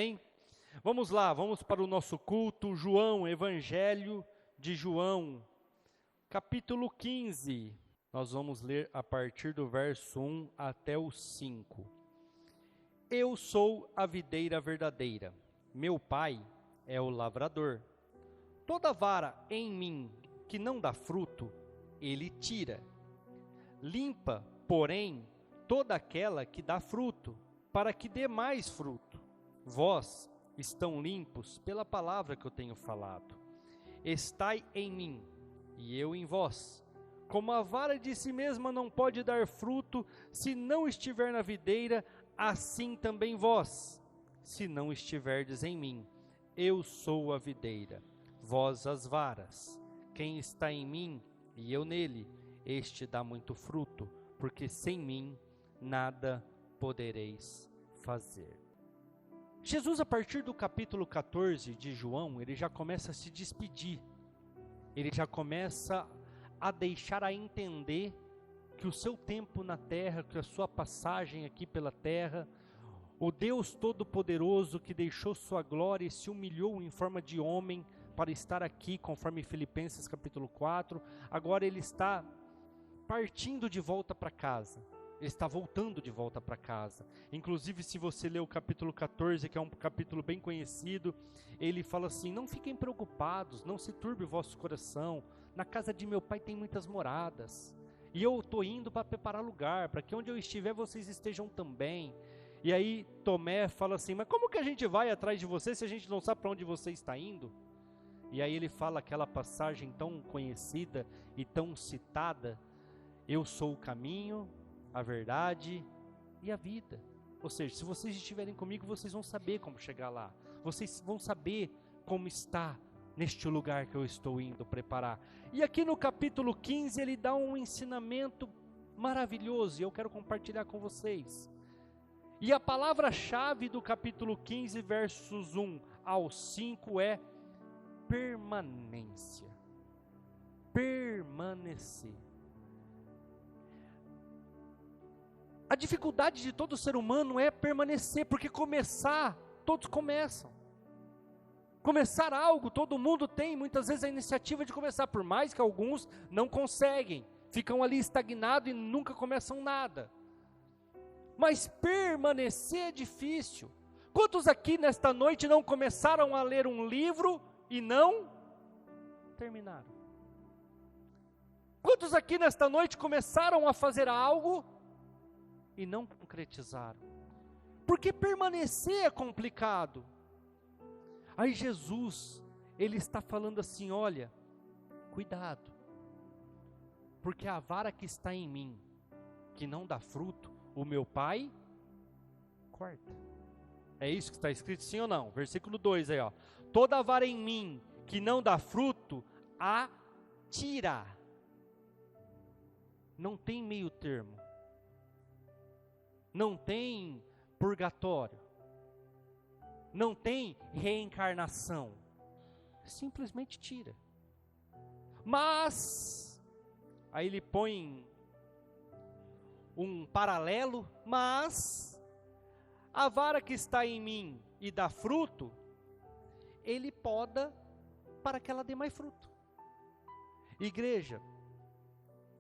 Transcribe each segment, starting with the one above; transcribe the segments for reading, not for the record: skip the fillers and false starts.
Amém? Vamos lá, vamos para o nosso culto. João, Evangelho de João, capítulo 15. Nós vamos ler a partir do verso 1 até o 5. Eu sou a videira verdadeira, meu pai é o lavrador. Toda vara em mim que não dá fruto, ele tira. Limpa, porém, toda aquela que dá fruto, para que dê mais fruto. Vós estão limpos pela palavra que eu tenho falado. Estai em mim, e eu em vós. Como a vara de si mesma não pode dar fruto, se não estiver na videira, assim também vós, se não estiverdes em mim. Eu sou a videira, vós as varas. Quem está em mim, e eu nele, este dá muito fruto, porque sem mim nada podereis fazer. Jesus, a partir do capítulo 14 de João, ele já começa a se despedir. Ele já começa a deixar a entender que o seu tempo na terra, que a sua passagem aqui pela terra, o Deus Todo-Poderoso que deixou sua glória e se humilhou em forma de homem para estar aqui, conforme Filipenses capítulo 4, agora ele está partindo de volta para casa. Ele está voltando de volta para casa. Inclusive, se você ler o capítulo 14, que é um capítulo bem conhecido, ele fala assim: não fiquem preocupados, não se turbe o vosso coração. Na casa de meu pai tem muitas moradas. E eu estou indo para preparar lugar, para que onde eu estiver vocês estejam também. E aí Tomé fala assim: mas como que a gente vai atrás de você se a gente não sabe para onde você está indo? E aí ele fala aquela passagem tão conhecida e tão citada: eu sou o caminho, a verdade e a vida. Ou seja, se vocês estiverem comigo, vocês vão saber como chegar lá. Vocês vão saber como está neste lugar que eu estou indo preparar. E aqui no capítulo 15 ele dá um ensinamento maravilhoso e eu quero compartilhar com vocês. E a palavra-chave do capítulo 15, versos 1 ao 5 é permanência. Permanecer. A dificuldade de todo ser humano é permanecer, porque começar, todos começam. Começar algo, todo mundo tem muitas vezes a iniciativa de começar, por mais que alguns não conseguem, ficam ali estagnados e nunca começam nada. Mas permanecer é difícil. Quantos aqui nesta noite não começaram a ler um livro e não terminaram? Quantos aqui nesta noite começaram a fazer algo e não concretizaram? Porque permanecer é complicado. Aí Jesus, ele está falando assim: olha, cuidado, porque a vara que está em mim, que não dá fruto, o meu pai corta. É isso que está escrito, sim ou não? Versículo 2 aí, ó. Toda vara em mim que não dá fruto, atira. Não tem meio termo. Não tem purgatório. Não tem reencarnação. Simplesmente tira. Mas, aí ele põe um paralelo, mas a vara que está em mim e dá fruto, ele poda para que ela dê mais fruto. Igreja,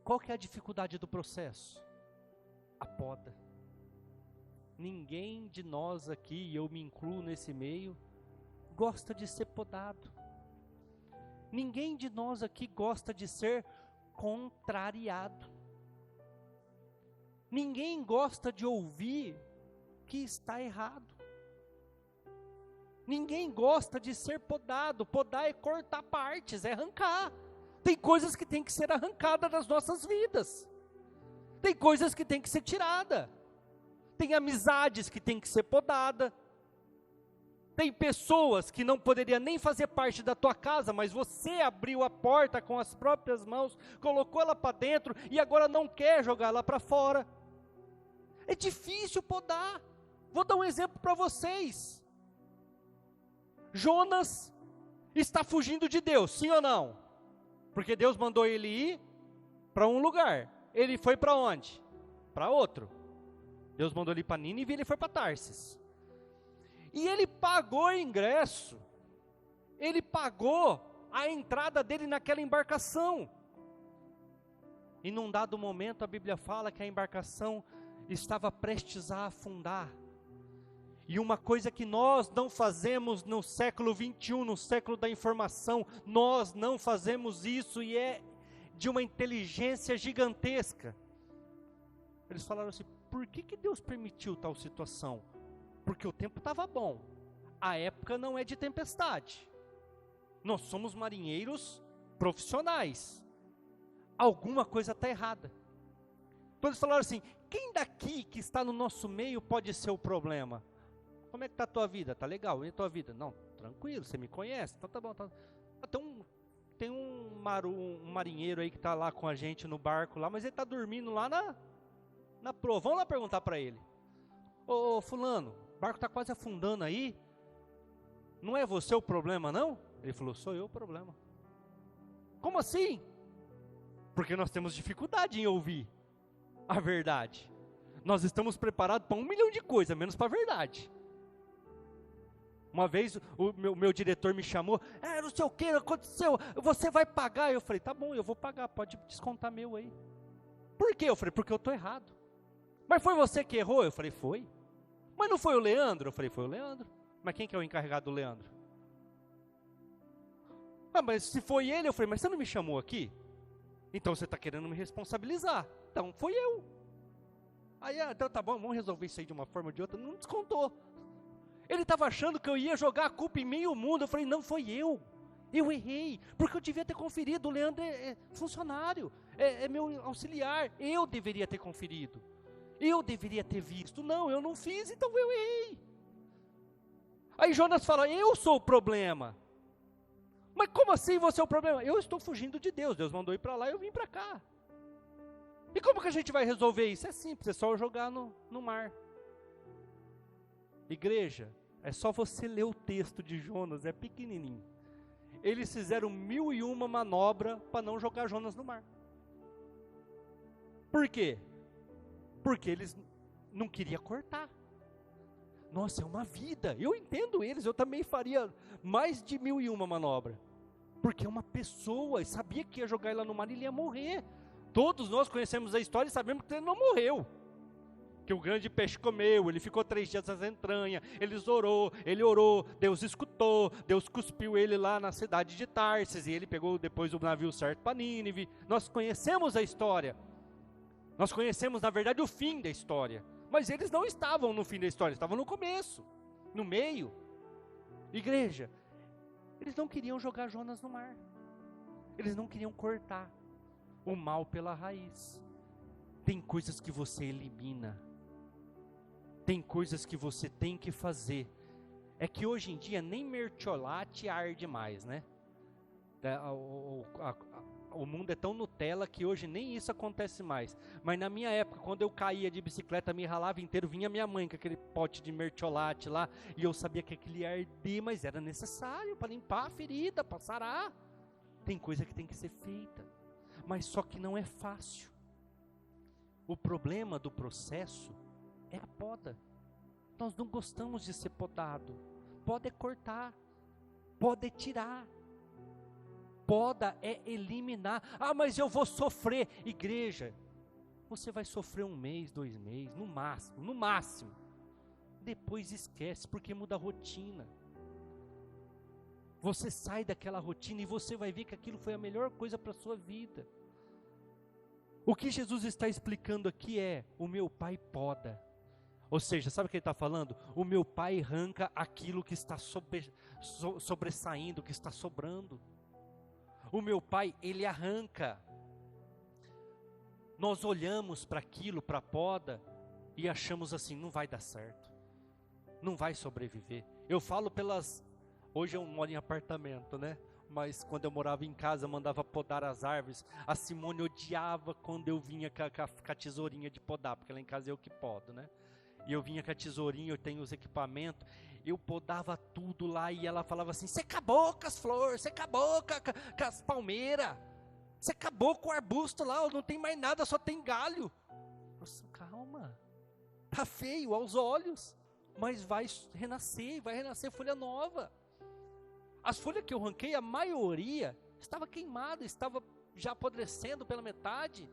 qual que é a dificuldade do processo? A poda. Ninguém de nós aqui, e eu me incluo nesse meio, gosta de ser podado. Ninguém de nós aqui gosta de ser contrariado. Ninguém gosta de ouvir que está errado. Ninguém gosta de ser podado. Podar é cortar partes, é arrancar. Tem coisas que tem que ser arrancadas das nossas vidas. Tem coisas que tem que ser tirada. Tem amizades que tem que ser podada. Tem pessoas que não poderiam nem fazer parte da tua casa, mas você abriu a porta com as próprias mãos, colocou ela para dentro e agora não quer jogar ela para fora. É difícil podar. Vou dar um exemplo para vocês. Jonas está fugindo de Deus, sim ou não? Porque Deus mandou ele ir para um lugar. Ele foi para onde? Para outro. Deus mandou ele ir para Nínive e ele foi para Tarsis. E ele pagou o ingresso. Ele pagou a entrada dele naquela embarcação. E num dado momento a Bíblia fala que a embarcação estava prestes a afundar. E uma coisa que nós não fazemos no século 21, no século da informação, nós não fazemos isso, e é de uma inteligência gigantesca. Eles falaram assim: por que Deus permitiu tal situação? Porque o tempo estava bom, a época não é de tempestade, nós somos marinheiros profissionais, alguma coisa está errada. Então eles falaram assim: quem daqui que está no nosso meio pode ser o problema? Como é que está a tua vida? Está legal, e a tua vida? Não, tranquilo, você me conhece, então tá bom. Tá. Tem um marinheiro aí que está lá com a gente no barco lá, mas ele está dormindo lá na proa. Vamos lá perguntar para ele: ô fulano, o barco está quase afundando aí, não é você o problema não? Ele falou: sou eu o problema. Como assim? Porque nós temos dificuldade em ouvir a verdade. Nós estamos preparados para 1 milhão de coisas, menos para a verdade. Uma vez o meu diretor me chamou: não sei o que aconteceu, você vai pagar? Eu falei: tá bom, eu vou pagar, pode descontar meu aí. Por quê? Eu falei: porque eu estou errado. Mas foi você que errou? Eu falei: foi. Mas não foi o Leandro? Eu falei: foi o Leandro. Mas quem que é o encarregado do Leandro? Mas se foi ele, eu falei: mas você não me chamou aqui? Então você está querendo me responsabilizar. Então foi eu. Aí, então tá bom, vamos resolver isso aí de uma forma ou de outra. Não descontou. Ele estava achando que eu ia jogar a culpa em meio mundo. Eu falei: não, foi eu errei, porque eu devia ter conferido. O Leandro é funcionário, é meu auxiliar, eu deveria ter conferido, eu deveria ter visto. Não, eu não fiz, então eu errei. Aí Jonas fala: eu sou o problema. Mas como assim você é o problema? Eu estou fugindo de Deus, Deus mandou ir para lá e eu vim para cá. E como que a gente vai resolver isso? É simples, é só jogar no mar. Igreja, é só você ler o texto de Jonas, é pequenininho. Eles fizeram 1001 manobra para não jogar Jonas no mar. Por quê? Porque eles não queriam cortar. Nossa, é uma vida, eu entendo eles, eu também faria mais de 1001 manobra. Porque é uma pessoa, sabia que ia jogar ela no mar e ele ia morrer. Todos nós conhecemos a história e sabemos que ele não morreu. Que o grande peixe comeu, ele ficou 3 dias nas entranhas, ele orou, Deus escutou, Deus cuspiu ele lá na cidade de Tarsis, e ele pegou depois o navio certo para Nínive. Nós conhecemos a história, nós conhecemos na verdade o fim da história, mas eles não estavam no fim da história, estavam no começo, no meio. Igreja, eles não queriam jogar Jonas no mar, eles não queriam cortar o mal pela raiz. Tem coisas que você elimina, tem coisas que você tem que fazer. É que hoje em dia nem mertiolate arde mais, né? O mundo é tão Nutella que hoje nem isso acontece mais. Mas na minha época, quando eu caía de bicicleta, me ralava inteiro, vinha minha mãe com aquele pote de mertiolate lá, e eu sabia que aquele ia arder, mas era necessário para limpar a ferida, para sarar. Tem coisa que tem que ser feita, mas só que não é fácil. O problema do processo é a poda. Nós não gostamos de ser podado. Poda é cortar, poda é tirar, poda é eliminar. Mas eu vou sofrer. Igreja, você vai sofrer 1 mês, 2 meses, no máximo. Depois esquece, porque muda a rotina. Você sai daquela rotina e você vai ver que aquilo foi a melhor coisa para a sua vida. O que Jesus está explicando aqui é: o meu pai poda. Ou seja, sabe o que ele está falando? O meu pai arranca aquilo que está sobressaindo, que está sobrando. O meu pai, ele arranca. Nós olhamos para aquilo, para a poda, e achamos assim: não vai dar certo, não vai sobreviver. Eu falo hoje eu moro em apartamento, né? Mas quando eu morava em casa, eu mandava podar as árvores. A Simone odiava quando eu vinha com a tesourinha de podar, porque lá em casa eu que podo, né? E eu vinha com a tesourinha, eu tenho os equipamentos, eu podava tudo lá, e ela falava assim: você acabou com as flores, você acabou com as palmeiras, você acabou com o arbusto lá, não tem mais nada, só tem galho. Nossa, calma, tá feio aos olhos, mas vai renascer folha nova. As folhas que eu arranquei, a maioria estava queimada, estava já apodrecendo pela metade.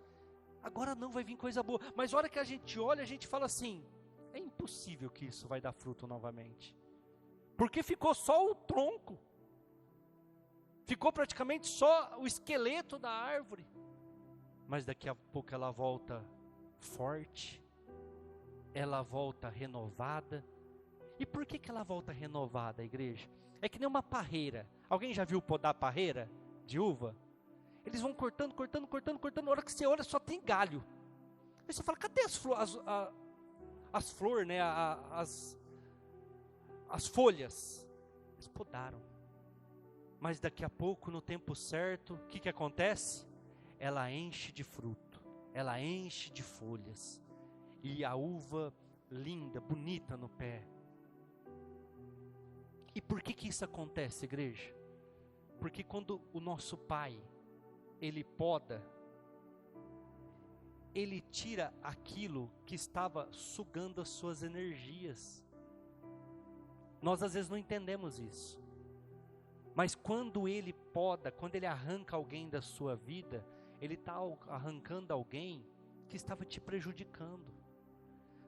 Agora não vai vir coisa boa. Mas a hora que a gente olha, a gente fala assim, é impossível que isso vai dar fruto novamente. Porque ficou só o tronco. Ficou praticamente só o esqueleto da árvore. Mas daqui a pouco ela volta forte. Ela volta renovada. E por que ela volta renovada, igreja? É que nem uma parreira. Alguém já viu podar parreira de uva? Eles vão cortando. Na hora que você olha, só tem galho. Aí você fala, cadê as flores? As flores, né? As folhas. Eles podaram. Mas daqui a pouco, no tempo certo, o que acontece? Ela enche de fruto. Ela enche de folhas. E a uva linda, bonita no pé. E por que isso acontece, igreja? Porque quando o nosso Pai, Ele poda, Ele tira aquilo que estava sugando as suas energias. Nós às vezes não entendemos isso. Mas quando Ele poda, quando Ele arranca alguém da sua vida, Ele está arrancando alguém que estava te prejudicando.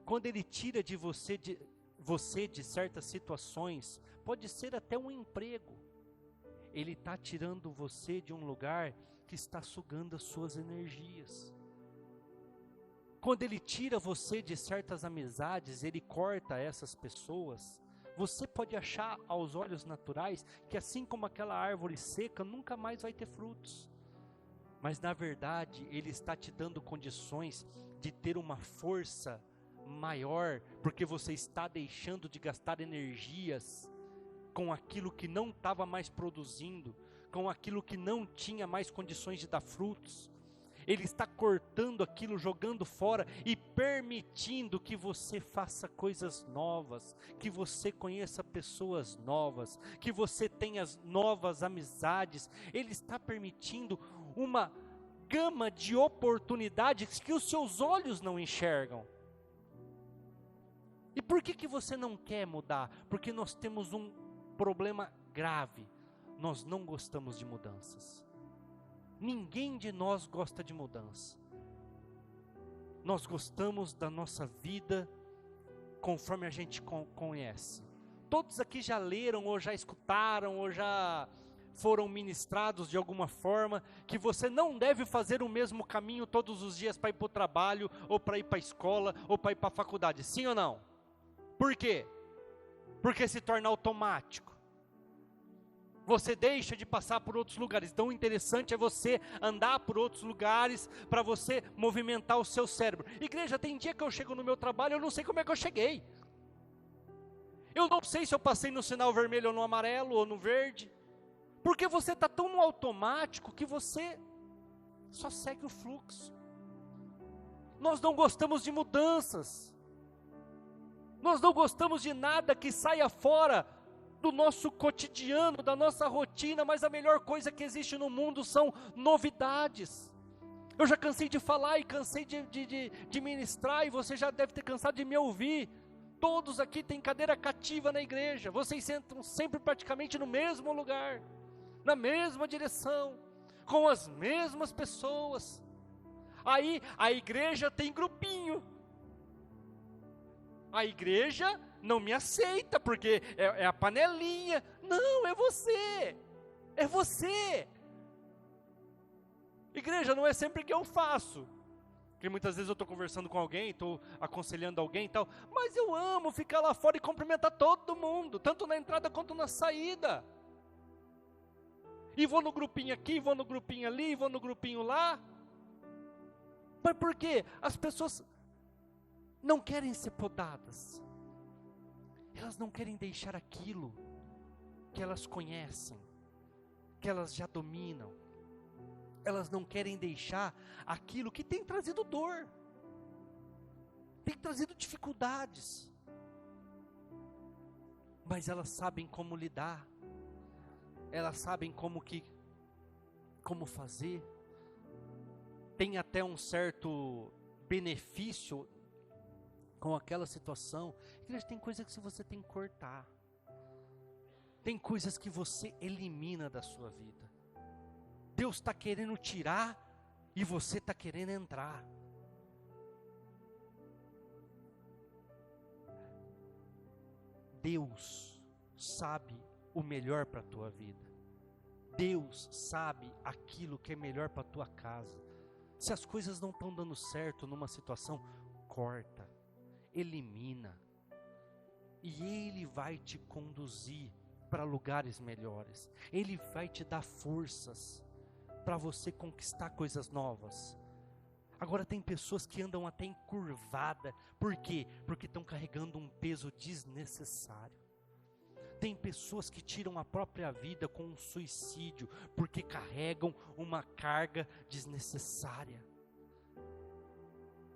Quando Ele tira de você de certas situações, pode ser até um emprego, Ele está tirando você de um lugar que está sugando as suas energias. Quando Ele tira você de certas amizades, Ele corta essas pessoas. Você pode achar aos olhos naturais que assim como aquela árvore seca nunca mais vai ter frutos. Mas na verdade Ele está te dando condições de ter uma força maior, porque você está deixando de gastar energias com aquilo que não estava mais produzindo, com aquilo que não tinha mais condições de dar frutos. Ele está cortando aquilo, jogando fora e permitindo que você faça coisas novas, que você conheça pessoas novas, que você tenha novas amizades. Ele está permitindo uma gama de oportunidades que os seus olhos não enxergam. E por que você não quer mudar? Porque nós temos um problema grave. Nós não gostamos de mudanças. Ninguém de nós gosta de mudança. Nós gostamos da nossa vida conforme a gente conhece. Todos aqui já leram, ou já escutaram, ou já foram ministrados de alguma forma, que você não deve fazer o mesmo caminho todos os dias para ir para o trabalho, ou para ir para a escola, ou para ir para a faculdade. Sim ou não? Por quê? Porque se torna automático. Você deixa de passar por outros lugares. Então o interessante é você andar por outros lugares para você movimentar o seu cérebro. Igreja, tem dia que eu chego no meu trabalho, eu não sei como é que eu cheguei. Eu não sei se eu passei no sinal vermelho ou no amarelo ou no verde. Porque você está tão no automático que você só segue o fluxo. Nós não gostamos de mudanças. Nós não gostamos de nada que saia fora do nosso cotidiano, da nossa rotina, mas a melhor coisa que existe no mundo são novidades. Eu já cansei de falar e cansei de ministrar, e você já deve ter cansado de me ouvir. Todos aqui têm cadeira cativa na igreja, vocês sentam sempre praticamente no mesmo lugar, na mesma direção, com as mesmas pessoas. Aí a igreja tem grupinho. A igreja não me aceita, porque é a panelinha. Não, é você. É você. Igreja, não é sempre que eu faço. Porque muitas vezes eu estou conversando com alguém, estou aconselhando alguém e tal. Mas eu amo ficar lá fora e cumprimentar todo mundo, tanto na entrada quanto na saída. E vou no grupinho aqui, vou no grupinho ali, vou no grupinho lá. Mas por quê? As pessoas não querem ser podadas. Elas não querem deixar aquilo que elas conhecem, que elas já dominam. Elas não querem deixar aquilo que tem trazido dor, tem trazido dificuldades. Mas elas sabem como lidar. Elas sabem como fazer. Tem até um certo benefício com aquela situação. Igreja, tem coisas que você tem que cortar. Tem coisas que você elimina da sua vida. Deus está querendo tirar e você está querendo entrar. Deus sabe o melhor para a tua vida. Deus sabe aquilo que é melhor para a tua casa. Se as coisas não estão dando certo numa situação, corta, elimina. E Ele vai te conduzir para lugares melhores. Ele vai te dar forças para você conquistar coisas novas. Agora tem pessoas que andam até encurvada. Por quê? Porque estão carregando um peso desnecessário. Tem pessoas que tiram a própria vida com um suicídio, porque carregam uma carga desnecessária.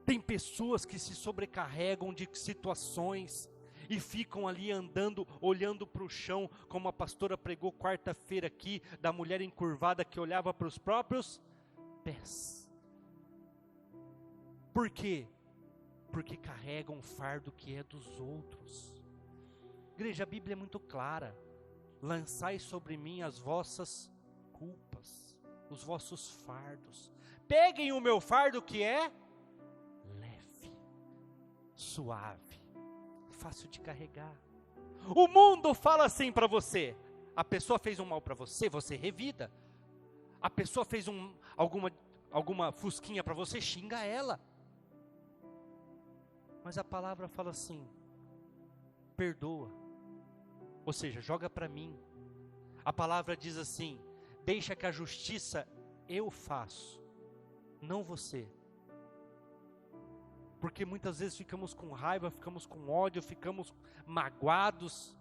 Tem pessoas que se sobrecarregam de situações e ficam ali andando, olhando para o chão, como a pastora pregou quarta-feira aqui, da mulher encurvada que olhava para os próprios pés. Por quê? Porque carregam um fardo que é dos outros. Igreja, a Bíblia é muito clara. Lançai sobre mim as vossas culpas, os vossos fardos. Peguem o meu fardo que é leve, suave, fácil de carregar. O mundo fala assim para você. A pessoa fez um mal para você, você revida. A pessoa fez alguma fusquinha para você, xinga ela. Mas a palavra fala assim: perdoa. Ou seja, joga para mim. A palavra diz assim: deixa que a justiça eu faço, não você. Porque muitas vezes ficamos com raiva, ficamos com ódio, ficamos magoados,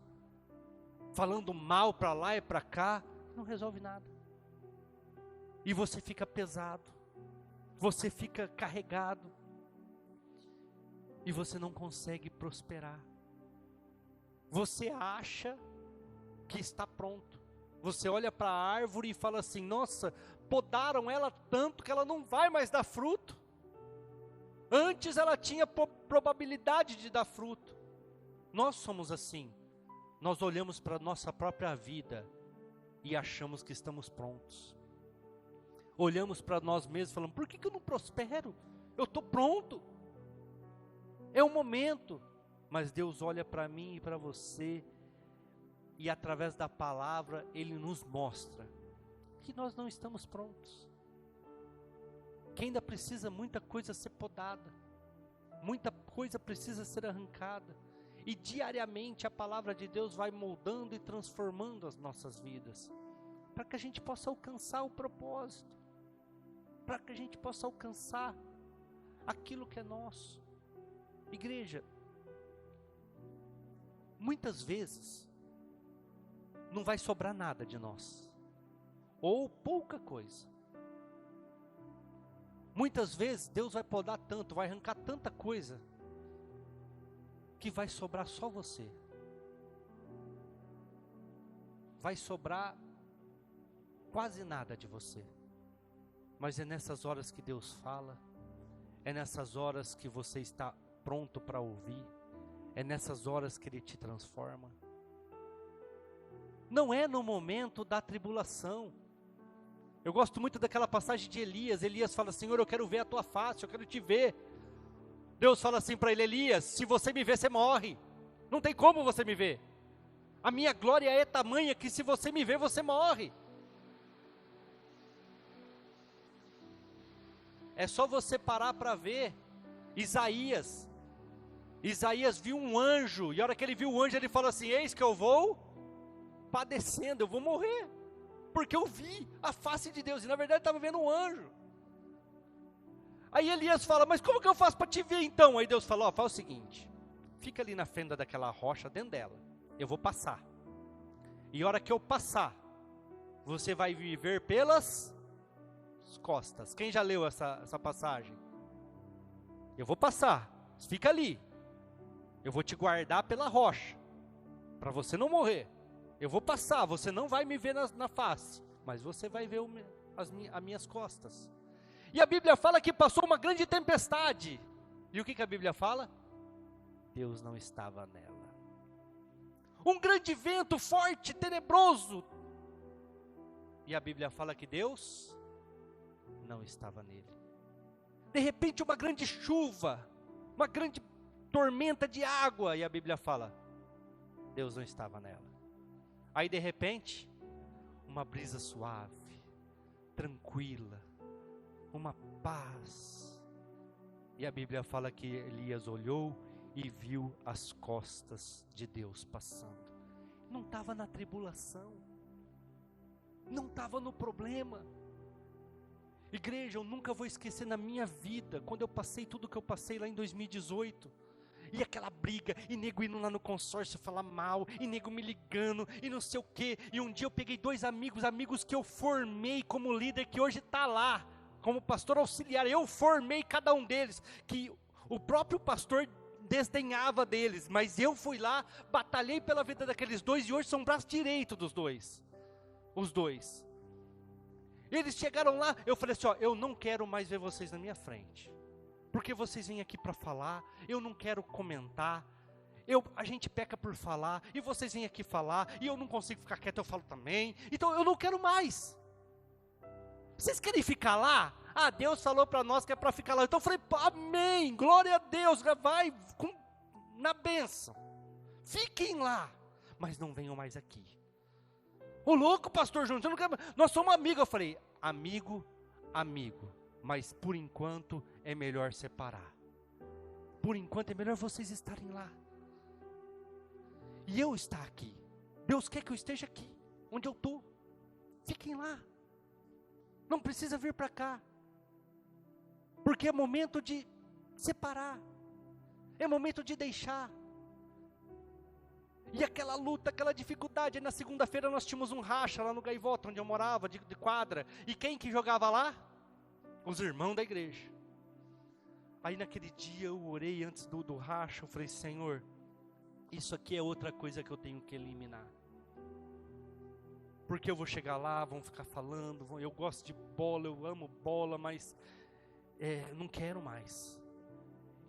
falando mal para lá e para cá, não resolve nada. E você fica pesado, você fica carregado, e você não consegue prosperar. Você acha que está pronto. Você olha para a árvore e fala assim: nossa, podaram ela tanto que ela não vai mais dar fruto. Antes ela tinha probabilidade de dar fruto. Nós somos assim. Nós olhamos para a nossa própria vida e achamos que estamos prontos. Olhamos para nós mesmos e falamos: por que eu não prospero? Eu estou pronto. É o momento. Mas Deus olha para mim e para você, e através da palavra Ele nos mostra que nós não estamos prontos, que ainda precisa muita coisa ser podada, muita coisa precisa ser arrancada, e diariamente a palavra de Deus vai moldando e transformando as nossas vidas, para que a gente possa alcançar o propósito, para que a gente possa alcançar aquilo que é nosso. Igreja, muitas vezes não vai sobrar nada de nós, ou pouca coisa. Muitas vezes Deus vai podar tanto, vai arrancar tanta coisa, que vai sobrar só você. Vai sobrar quase nada de você. Mas é nessas horas que Deus fala, é nessas horas que você está pronto para ouvir, é nessas horas que Ele te transforma. Não é no momento da tribulação. Eu gosto muito daquela passagem de Elias. Elias fala: Senhor, eu quero ver a tua face, eu quero te ver. Deus fala assim para ele: Elias, se você me ver, você morre. Não tem como você me ver. A minha glória é tamanha que se você me ver, você morre. É só você parar para ver Isaías. Isaías viu um anjo, e a hora que ele viu o anjo, ele fala assim: eis que eu vou padecendo, eu vou morrer, porque eu vi a face de Deus, e na verdade estava vendo um anjo. Aí Elias fala: mas como que eu faço para te ver então? Aí Deus fala: faz o seguinte, fica ali na fenda daquela rocha, dentro dela, eu vou passar, e a hora que eu passar, você vai me ver pelas costas. Quem já leu essa passagem? Eu vou passar, fica ali, eu vou te guardar pela rocha, para você não morrer. Eu vou passar, você não vai me ver na face, mas você vai ver as minhas costas. E a Bíblia fala que passou uma grande tempestade. E o que a Bíblia fala? Deus não estava nela. Um grande vento forte, tenebroso. E a Bíblia fala que Deus não estava nele. De repente uma grande chuva, uma grande tormenta de água, e a Bíblia fala, Deus não estava nela. Aí de repente, uma brisa suave, tranquila, uma paz. E a Bíblia fala que Elias olhou e viu as costas de Deus passando. Não estava na tribulação, não estava no problema. Igreja, eu nunca vou esquecer na minha vida, quando eu passei tudo que eu passei lá em 2018, e aquela briga, e nego indo lá no consórcio falar mal, e nego me ligando, e não sei o quê, e um dia eu peguei 2 amigos que eu formei como líder, que hoje está lá, como pastor auxiliar, eu formei cada um deles, que o próprio pastor desdenhava deles, mas eu fui lá, batalhei pela vida daqueles 2, e hoje são braço direito dos 2, os 2. Eles chegaram lá, eu falei assim, ó, eu não quero mais ver vocês na minha frente, porque vocês vêm aqui para falar, eu não quero comentar, a gente peca por falar, e vocês vêm aqui falar, e eu não consigo ficar quieto, eu falo também, então eu não quero mais. Vocês querem ficar lá? Ah, Deus falou para nós que é para ficar lá, então eu falei, amém, glória a Deus, vai na bênção, fiquem lá, mas não venham mais aqui. Ô louco, pastor João, nós somos amigos. Eu falei, amigo, mas por enquanto é melhor separar. Por enquanto é melhor vocês estarem lá. E eu estar aqui. Deus quer que eu esteja aqui, onde eu estou. Fiquem lá. Não precisa vir para cá. Porque é momento de separar. É momento de deixar. E aquela luta, aquela dificuldade, aí na segunda-feira nós tínhamos um racha lá no Gaivota, onde eu morava, de quadra, e quem que jogava lá? Os irmãos da igreja. Aí naquele dia eu orei antes do racha, eu falei, Senhor, isso aqui é outra coisa que eu tenho que eliminar. Porque eu vou chegar lá, vão ficar falando, eu gosto de bola, eu amo bola, mas não quero mais.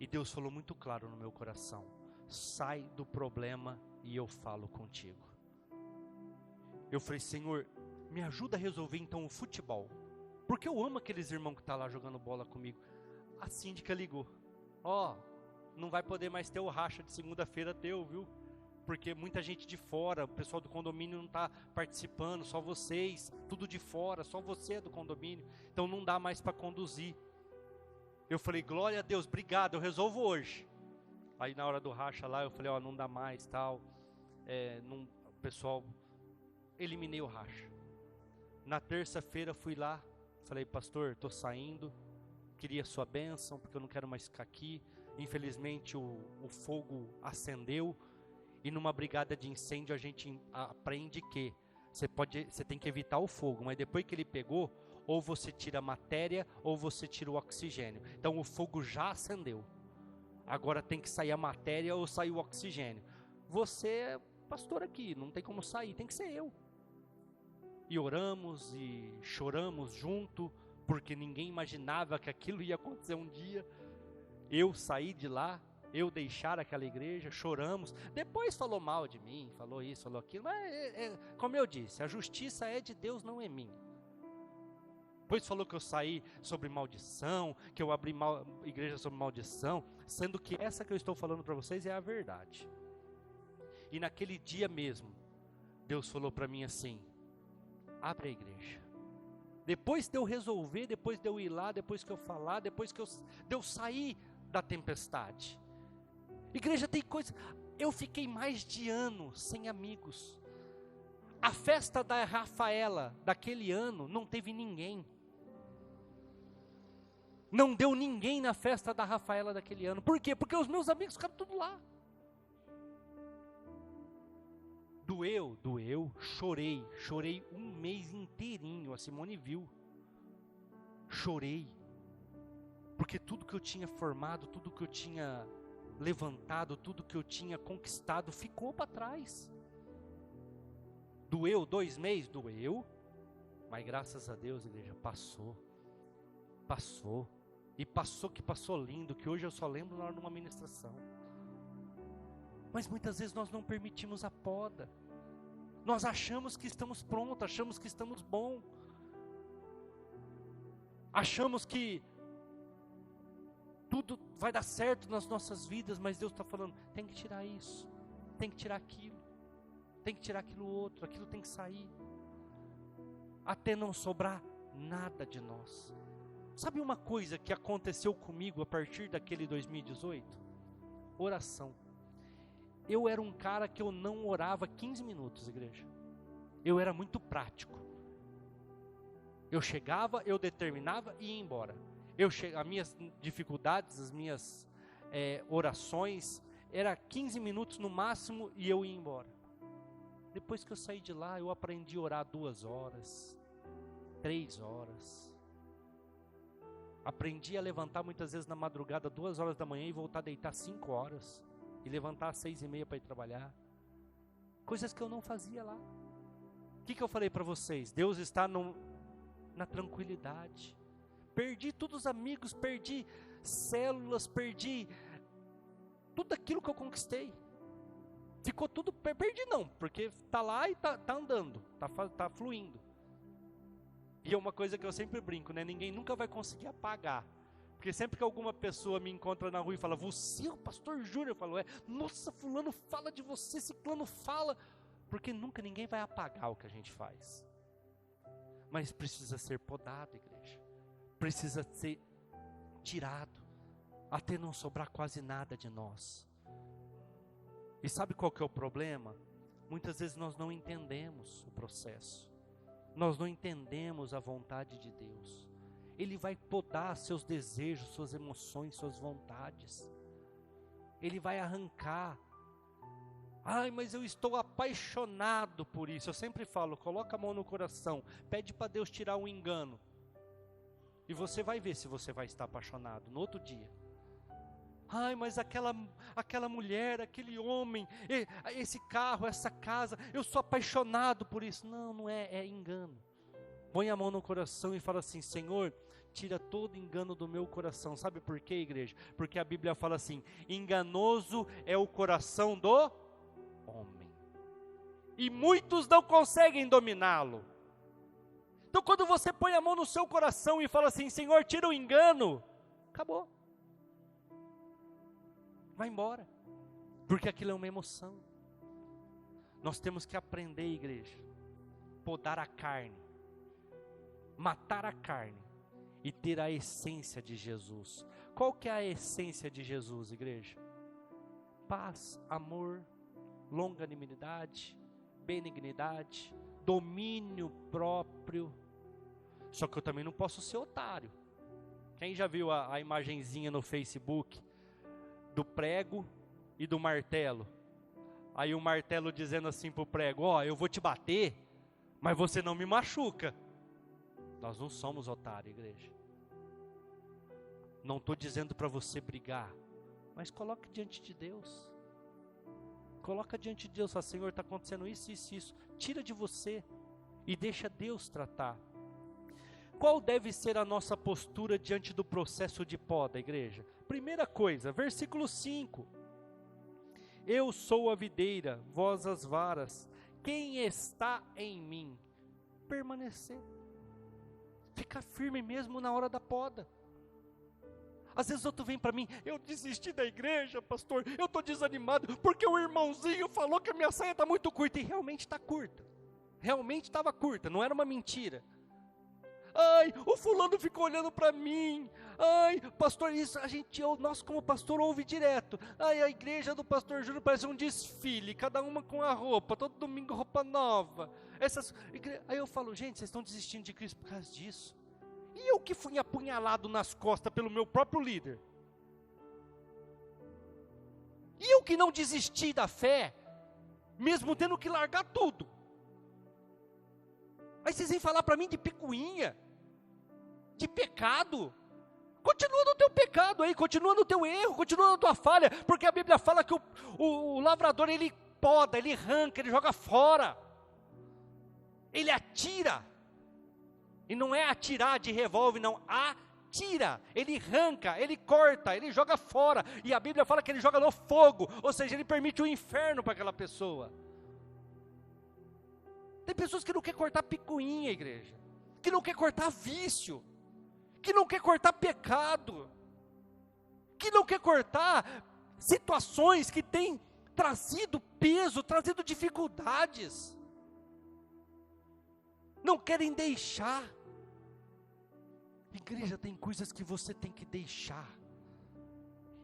E Deus falou muito claro no meu coração, sai do problema e eu falo contigo. Eu falei, Senhor, me ajuda a resolver então o futebol, porque eu amo aqueles irmãos que estão lá jogando bola comigo. A síndica ligou, não vai poder mais ter o racha de segunda-feira teu, viu? Porque muita gente de fora, o pessoal do condomínio não está participando, só vocês, tudo de fora, só você é do condomínio, então não dá mais para conduzir. Eu falei, glória a Deus, obrigado, eu resolvo hoje. Aí na hora do racha lá, eu falei, não dá mais, tal, o pessoal, eliminei o racha. Na terça-feira fui lá, falei, pastor, estou saindo, queria sua bênção, porque eu não quero mais ficar aqui. Infelizmente o fogo acendeu, e numa brigada de incêndio a gente aprende que você tem que evitar o fogo, mas depois que ele pegou, ou você tira a matéria, ou você tira o oxigênio. Então o fogo já acendeu. Agora tem que sair a matéria ou sair o oxigênio. Você é pastor aqui, não tem como sair, tem que ser eu. E oramos e choramos junto, porque ninguém imaginava que aquilo ia acontecer um dia. Eu saí de lá, eu deixar aquela igreja, choramos. Depois falou mal de mim, falou isso, falou aquilo. Mas como eu disse, a justiça é de Deus, não é minha. Depois falou que eu saí sobre maldição, que eu abri igreja sobre maldição, sendo que essa que eu estou falando para vocês é a verdade. E naquele dia mesmo, Deus falou para mim assim, abre a igreja. Depois de eu resolver, depois de eu ir lá, depois que eu falar, depois de eu sair da tempestade. Igreja, tem coisa, eu fiquei mais de ano sem amigos. A festa da Rafaela daquele ano não teve ninguém. Não deu ninguém na festa da Rafaela daquele ano. Por quê? Porque os meus amigos ficaram tudo lá. Doeu, chorei um mês inteirinho, a Simone viu. Chorei. Porque tudo que eu tinha formado, tudo que eu tinha levantado, tudo que eu tinha conquistado, ficou para trás. Doeu 2 meses? Doeu. Mas graças a Deus, igreja, passou. E passou que passou lindo, que hoje eu só lembro na hora de uma ministração. Mas muitas vezes nós não permitimos a poda. Nós achamos que estamos prontos, achamos que estamos bom. Achamos que tudo vai dar certo nas nossas vidas, mas Deus está falando, tem que tirar isso, tem que tirar aquilo, tem que tirar aquilo outro, aquilo tem que sair, até não sobrar nada de nós. Sabe uma coisa que aconteceu comigo a partir daquele 2018? Oração. Eu era um cara que eu não orava 15 minutos, igreja. Eu era muito prático. Eu chegava, eu determinava e ia embora. As minhas dificuldades, as minhas orações, era 15 minutos no máximo e eu ia embora. Depois que eu saí de lá, eu aprendi a orar 2 horas, 3 horas. Aprendi a levantar muitas vezes na madrugada, 2 horas da manhã e voltar a deitar 5 horas. E levantar às 6:30 para ir trabalhar. Coisas que eu não fazia lá. O que eu falei para vocês? Deus está na tranquilidade. Perdi todos os amigos, perdi células, perdi tudo aquilo que eu conquistei. Ficou tudo, perdi não, porque está lá e está andando, está fluindo. E é uma coisa que eu sempre brinco, né? Ninguém nunca vai conseguir apagar. Porque sempre que alguma pessoa me encontra na rua e fala, você é o pastor Júnior, eu falo, nossa, fulano fala de você, ciclano fala, porque nunca ninguém vai apagar o que a gente faz. Mas precisa ser podado, igreja, precisa ser tirado, até não sobrar quase nada de nós. E sabe qual que é o problema? Muitas vezes nós não entendemos o processo, nós não entendemos a vontade de Deus. Ele vai podar seus desejos, suas emoções, suas vontades. Ele vai arrancar. Ai, mas eu estou apaixonado por isso. Eu sempre falo, coloca a mão no coração, pede para Deus tirar o engano. E você vai ver se você vai estar apaixonado no outro dia. Ai, mas aquela mulher, aquele homem, esse carro, essa casa, eu sou apaixonado por isso. Não, não é, é engano. Põe a mão no coração e fala assim, Senhor, tira todo engano do meu coração. Sabe por quê, igreja? Porque a Bíblia fala assim, enganoso é o coração do homem, e muitos não conseguem dominá-lo. Então quando você põe a mão no seu coração e fala assim, Senhor, tira o engano, acabou. Vai embora, porque aquilo é uma emoção. Nós temos que aprender, igreja, podar a carne, matar a carne e ter a essência de Jesus. Qual que é a essência de Jesus, igreja? Paz, amor, longanimidade, benignidade, domínio próprio. Só que eu também não posso ser otário. Quem já viu a imagenzinha no Facebook do prego e do martelo? Aí o martelo dizendo assim pro prego, eu vou te bater, mas você não me machuca. Nós não somos otários, igreja. Não estou dizendo para você brigar, mas coloque diante de Deus. Coloca diante de Deus, fala, Senhor, está acontecendo isso, isso, isso. Tira de você e deixa Deus tratar. Qual deve ser a nossa postura diante do processo de poda, igreja? Primeira coisa, versículo 5. Eu sou a videira, vós as varas. Quem está em mim? Permanecer. Ficar firme mesmo na hora da poda. Às vezes outro vem para mim, eu desisti da igreja, pastor, eu estou desanimado, porque o irmãozinho falou que a minha saia está muito curta, e realmente está curta. Realmente estava curta, não era uma mentira. Ai, o fulano ficou olhando para mim. Ai, pastor, isso nós como pastor ouve direto. Ai, a igreja do pastor Júnior parece um desfile, cada uma com a roupa, todo domingo roupa nova. Aí eu falo, gente, vocês estão desistindo de Cristo por causa disso? E eu que fui apunhalado nas costas pelo meu próprio líder? E eu que não desisti da fé, mesmo tendo que largar tudo? Aí vocês vêm falar para mim de picuinha, de pecado. Continua no teu pecado aí, continua no teu erro, continua na tua falha, porque a Bíblia fala que o lavrador, ele poda, ele arranca, ele joga fora, ele atira. E não é atirar de revólver, não, tira, ele arranca, ele corta, ele joga fora. E a Bíblia fala que ele joga no fogo, ou seja, ele permite o inferno para aquela pessoa. Tem pessoas que não querem cortar picuinha, igreja, que não quer cortar vício, que não quer cortar pecado, que não quer cortar situações que têm trazido peso, trazido dificuldades, não querem deixar. Igreja, tem coisas que você tem que deixar.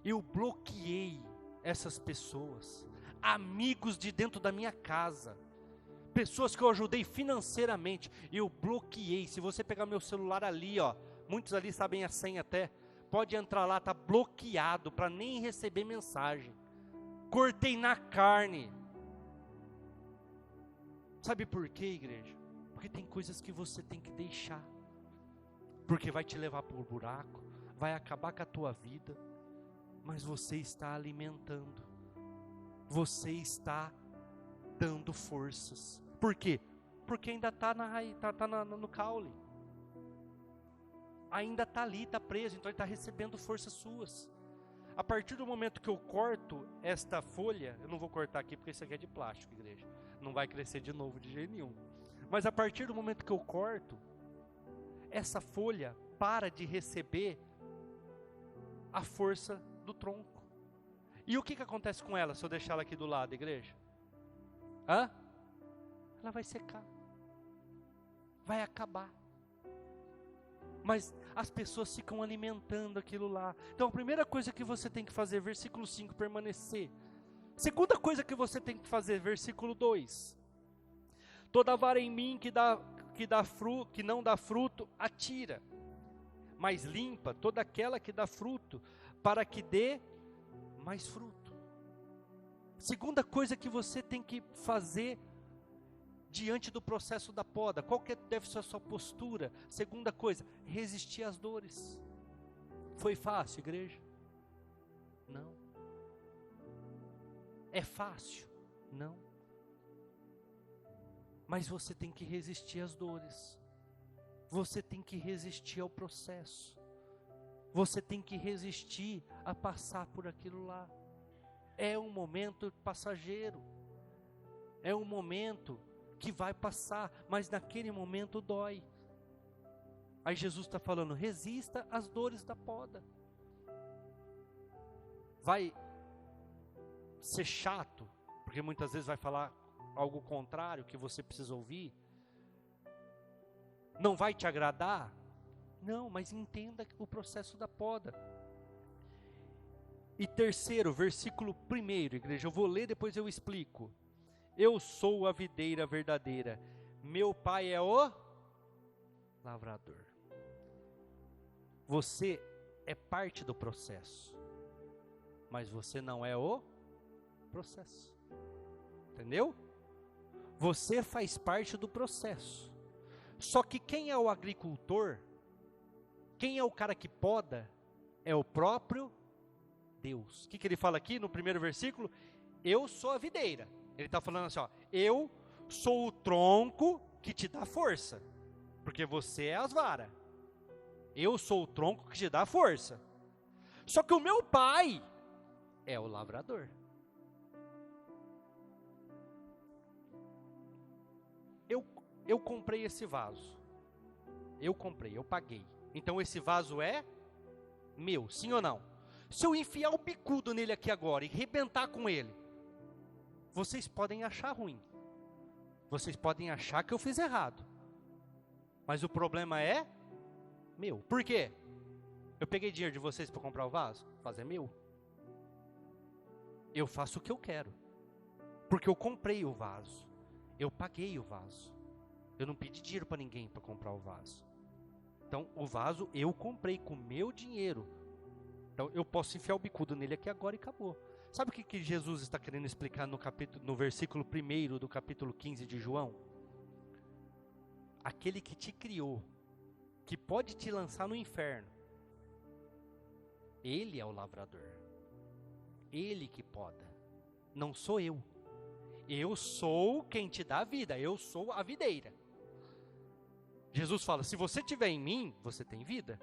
Eu bloqueei essas pessoas, amigos de dentro da minha casa, pessoas que eu ajudei financeiramente, eu bloqueei. Se você pegar meu celular ali, ó, muitos ali sabem a senha até, pode entrar lá, está bloqueado, para nem receber mensagem. Cortei na carne. Sabe por quê, igreja? Porque tem coisas que você tem que deixar, porque vai te levar para o buraco, vai acabar com a tua vida, mas você está alimentando, você está dando forças. Por quê? Porque ainda está no caule, ainda está ali, está preso, então ele está recebendo forças suas. A partir do momento que eu corto esta folha, eu não vou cortar aqui porque isso aqui é de plástico, igreja, não vai crescer de novo de jeito nenhum, mas a partir do momento que eu corto, essa folha para de receber a força do tronco. E o que acontece com ela se eu deixar ela aqui do lado, igreja? Ela vai secar, vai acabar. Mas as pessoas ficam alimentando aquilo lá. Então a primeira coisa que você tem que fazer, versículo 5, permanecer. Segunda coisa que você tem que fazer, versículo 2. Toda vara em mim que não dá fruto, atira. Mas limpa toda aquela que dá fruto, para que dê mais fruto. Segunda coisa que você tem que fazer diante do processo da poda, qual que deve ser a sua postura? Segunda coisa, resistir às dores. Foi fácil, igreja? Não. É fácil? Não. Mas você tem que resistir às dores, você tem que resistir ao processo, você tem que resistir a passar por aquilo lá. É um momento passageiro, é um momento que vai passar, mas naquele momento dói. Aí Jesus está falando, resista às dores da poda. Vai ser chato, porque muitas vezes vai falar algo contrário que você precisa ouvir, não vai te agradar, não, mas entenda o processo da poda. E terceiro, versículo 1, igreja, eu vou ler, depois eu explico. Eu sou a videira verdadeira, meu pai é o lavrador. Você é parte do processo, mas você não é o processo, entendeu? Você faz parte do processo. Só que quem é o agricultor, quem é o cara que poda, é o próprio Deus. O que ele fala aqui no primeiro versículo? Eu sou a videira. Ele está falando assim, ó, eu sou o tronco que te dá força, porque você é as varas. Eu sou o tronco que te dá força. Só que o meu pai é o lavrador. Eu comprei esse vaso, eu paguei, então esse vaso é meu, sim ou não? Se eu enfiar o bicudo nele aqui agora e arrebentar com ele, vocês podem achar ruim, vocês podem achar que eu fiz errado, mas o problema é meu. Por quê? Eu peguei dinheiro de vocês para comprar o vaso? O vaso é meu, eu faço o que eu quero, porque eu comprei o vaso, eu paguei o vaso. Eu não pedi dinheiro para ninguém para comprar o vaso. Então, o vaso eu comprei com o meu dinheiro. Então, eu posso enfiar o bicudo nele aqui agora e acabou. Sabe o que Jesus está querendo explicar no versículo 1 do capítulo 15 de João? Aquele que te criou, que pode te lançar no inferno, ele é o lavrador. Ele que poda. Não sou eu. Eu sou quem te dá a vida. Eu sou a videira. Jesus fala, se você estiver em mim, você tem vida.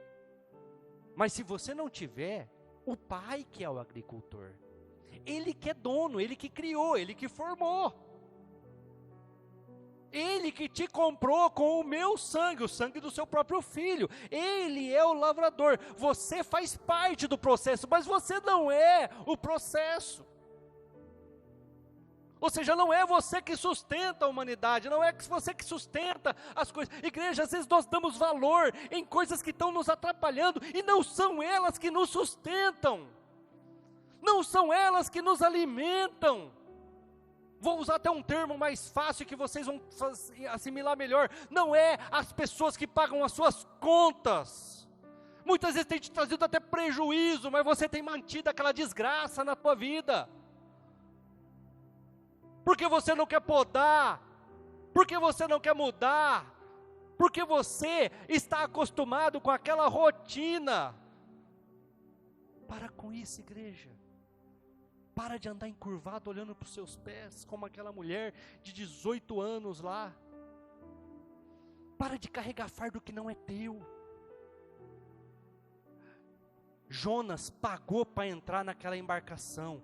Mas se você não tiver, o pai que é o agricultor, ele que é dono, ele que criou, ele que formou. Ele que te comprou com o meu sangue, o sangue do seu próprio filho. Ele é o lavrador. Você faz parte do processo, mas você não é o processo. Ou seja, não é você que sustenta a humanidade, não é você que sustenta as coisas. Igreja, às vezes nós damos valor em coisas que estão nos atrapalhando, e não são elas que nos sustentam. Não são elas que nos alimentam. Vou usar até um termo mais fácil que vocês vão assimilar melhor. Não é as pessoas que pagam as suas contas. Muitas vezes tem te trazido até prejuízo, mas você tem mantido aquela desgraça na tua vida. Porque você não quer podar, porque você não quer mudar, porque você está acostumado com aquela rotina. Para com isso, igreja. Para de andar encurvado olhando para os seus pés, como aquela mulher de 18 anos lá. Para de carregar fardo que não é teu. Jonas pagou para entrar naquela embarcação.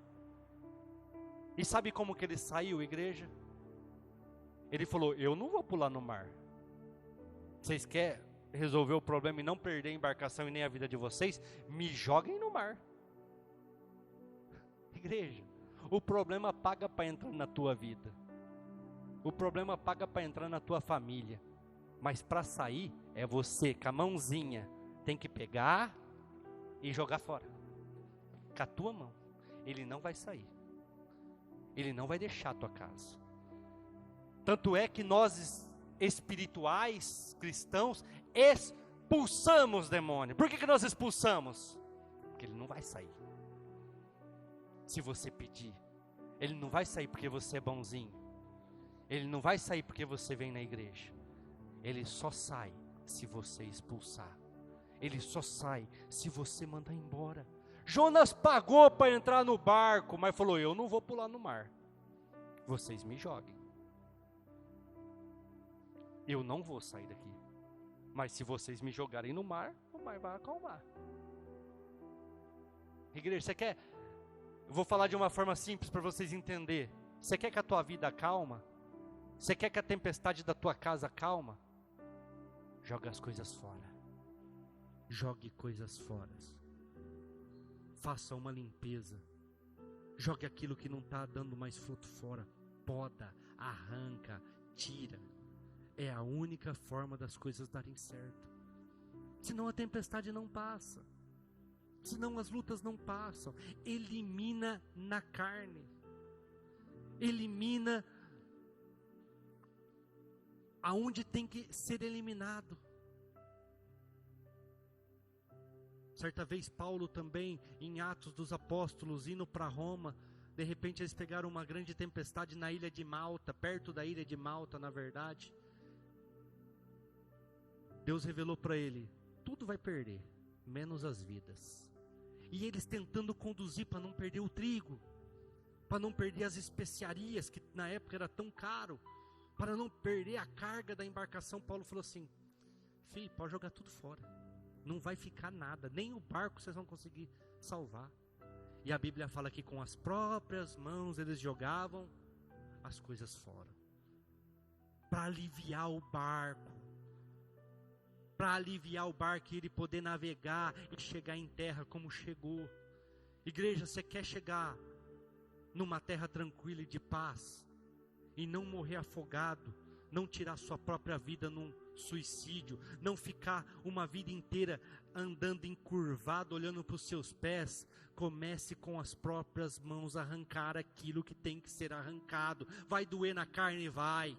E sabe como que ele saiu, igreja? Ele falou, eu não vou pular no mar. Vocês querem resolver o problema e não perder a embarcação e nem a vida de vocês? Me joguem no mar. Igreja, o problema paga para entrar na tua vida, o problema paga para entrar na tua família, mas para sair é você com a mãozinha, tem que pegar e jogar fora, com a tua mão. Ele não vai sair, ele não vai deixar a tua casa. Tanto é que nós espirituais, cristãos, expulsamos demônio. Por que nós expulsamos? Porque ele não vai sair. Se você pedir, ele não vai sair porque você é bonzinho, ele não vai sair porque você vem na igreja, ele só sai se você expulsar, ele só sai se você mandar embora. Jonas pagou para entrar no barco, mas falou, eu não vou pular no mar, vocês me joguem, eu não vou sair daqui, mas se vocês me jogarem no mar, o mar vai acalmar. Igreja, você quer... Eu vou falar de uma forma simples para vocês entenderem. Você quer que a tua vida calma? Você quer que a tempestade da tua casa calma? Joga as coisas fora. Jogue coisas fora. Faça uma limpeza. Jogue aquilo que não está dando mais fruto fora. Poda, arranca, tira. É a única forma das coisas darem certo. Senão a tempestade não passa. Senão as lutas não passam. Elimina na carne. Elimina aonde tem que ser eliminado. Certa vez Paulo também, em Atos dos Apóstolos, indo para Roma, de repente eles pegaram uma grande tempestade na ilha de Malta, perto da ilha de Malta, na verdade. Deus revelou para ele, tudo vai perder, menos as vidas. E eles tentando conduzir para não perder o trigo, para não perder as especiarias, que na época era tão caro, para não perder a carga da embarcação. Paulo falou assim, filho, pode jogar tudo fora, não vai ficar nada, nem o barco vocês vão conseguir salvar. E a Bíblia fala que com as próprias mãos eles jogavam as coisas fora, para aliviar o barco, e ele poder navegar e chegar em terra como chegou. Igreja, você quer chegar numa terra tranquila e de paz, e não morrer afogado, não tirar sua própria vida num suicídio, não ficar uma vida inteira andando encurvado, olhando para os seus pés? Comece com as próprias mãos a arrancar aquilo que tem que ser arrancado. Vai doer na carne? Vai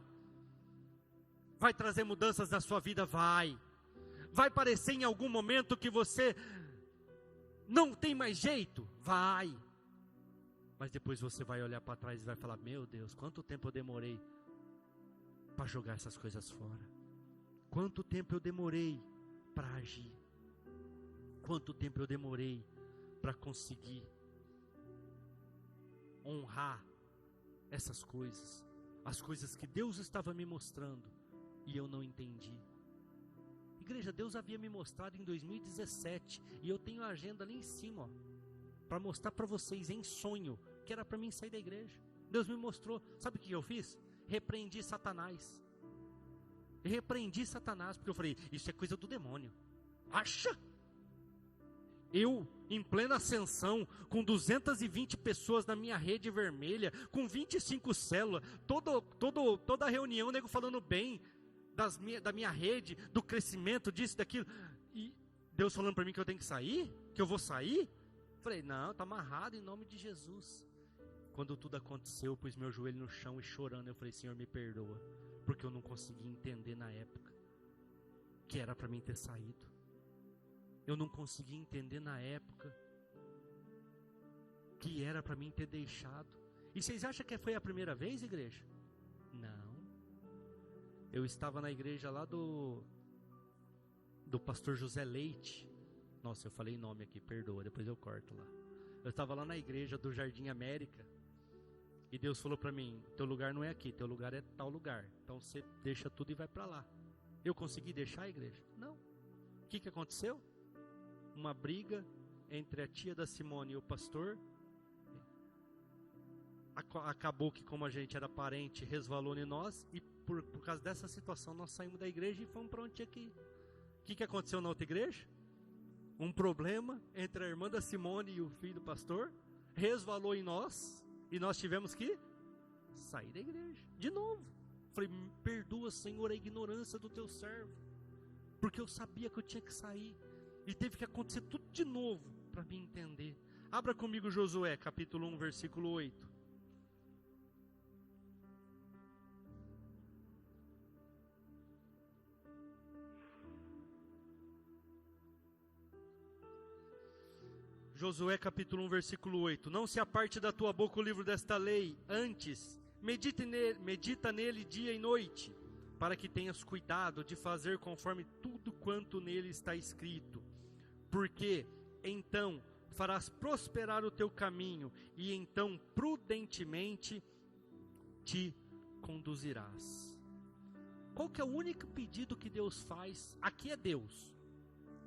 trazer mudanças na sua vida? Vai parecer em algum momento que você não tem mais jeito? Vai. Mas depois você vai olhar para trás e vai falar, meu Deus, quanto tempo eu demorei para jogar essas coisas fora. Quanto tempo eu demorei para agir. Quanto tempo eu demorei para conseguir honrar essas coisas. As coisas que Deus estava me mostrando e eu não entendi. Igreja, Deus havia me mostrado em 2017, e eu tenho a agenda ali em cima, para mostrar para vocês em sonho, que era para mim sair da igreja. Deus me mostrou, sabe o que eu fiz? Repreendi Satanás. Repreendi Satanás, porque eu falei, isso é coisa do demônio. Acha? Eu, em plena ascensão, com 220 pessoas na minha rede vermelha, com 25 células, toda reunião, nego falando bem da minha rede, do crescimento, disso, daquilo, e Deus falando para mim que eu tenho que sair, que eu vou sair. Falei, não, está amarrado em nome de Jesus. Quando tudo aconteceu, eu pus meu joelho no chão e chorando, eu falei, Senhor, me perdoa, porque eu não consegui entender na época que era para mim ter saído. Eu não consegui entender na época que era para mim ter deixado. E vocês acham que foi a primeira vez, igreja? Não. Eu estava na igreja lá do pastor José Leite. Nossa, eu falei nome aqui, perdoa, depois eu corto lá. Eu estava lá na igreja do Jardim América. E Deus falou para mim, teu lugar não é aqui, teu lugar é tal lugar. Então você deixa tudo e vai para lá. Eu consegui deixar a igreja? Não. O que aconteceu? Uma briga entre a tia da Simone e o pastor. Acabou que, como a gente era parente, resvalou em nós. E por causa dessa situação nós saímos da igreja e fomos para onde tinha que ir. O que aconteceu na outra igreja? Um problema entre a irmã da Simone e o filho do pastor. Resvalou em nós. E nós tivemos que sair da igreja de novo. Falei, perdoa, Senhor, a ignorância do teu servo, porque eu sabia que eu tinha que sair. E teve que acontecer tudo de novo para me entender. Abra comigo Josué, capítulo 1, versículo 8. Josué capítulo 1, versículo 8. Não se aparte da tua boca o livro desta lei, antes medita nele dia e noite, para que tenhas cuidado de fazer conforme tudo quanto nele está escrito. Porque então farás prosperar o teu caminho, e então prudentemente te conduzirás. Qual que é o único pedido que Deus faz? Aqui é Deus,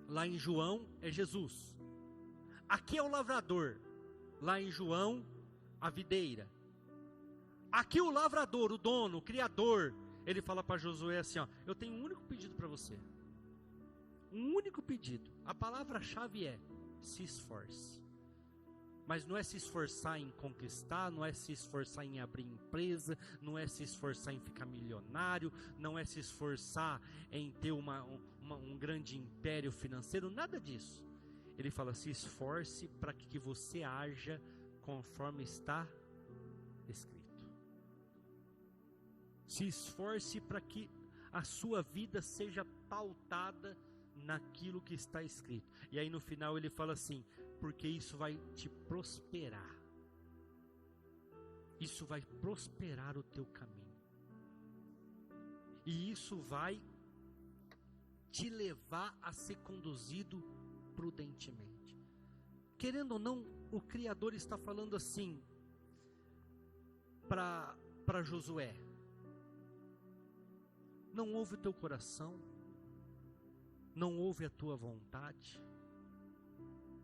lá em João é Jesus. Aqui é o lavrador, lá em João, a videira. Aqui o lavrador, o dono, o criador, ele fala para Josué assim, ó, eu tenho um único pedido para você. Um único pedido. A palavra-chave é, se esforce. Mas não é se esforçar em conquistar, não é se esforçar em abrir empresa, não é se esforçar em ficar milionário, não é se esforçar em ter um grande império financeiro, nada disso. Ele fala, se esforce para que você haja conforme está escrito. Se esforce para que a sua vida seja pautada naquilo que está escrito. E aí no final ele fala assim, porque isso vai te prosperar. Isso vai prosperar o teu caminho. E isso vai te levar a ser conduzido prudentemente. Querendo ou não, o Criador está falando assim para Josué: não ouve o teu coração, não ouve a tua vontade,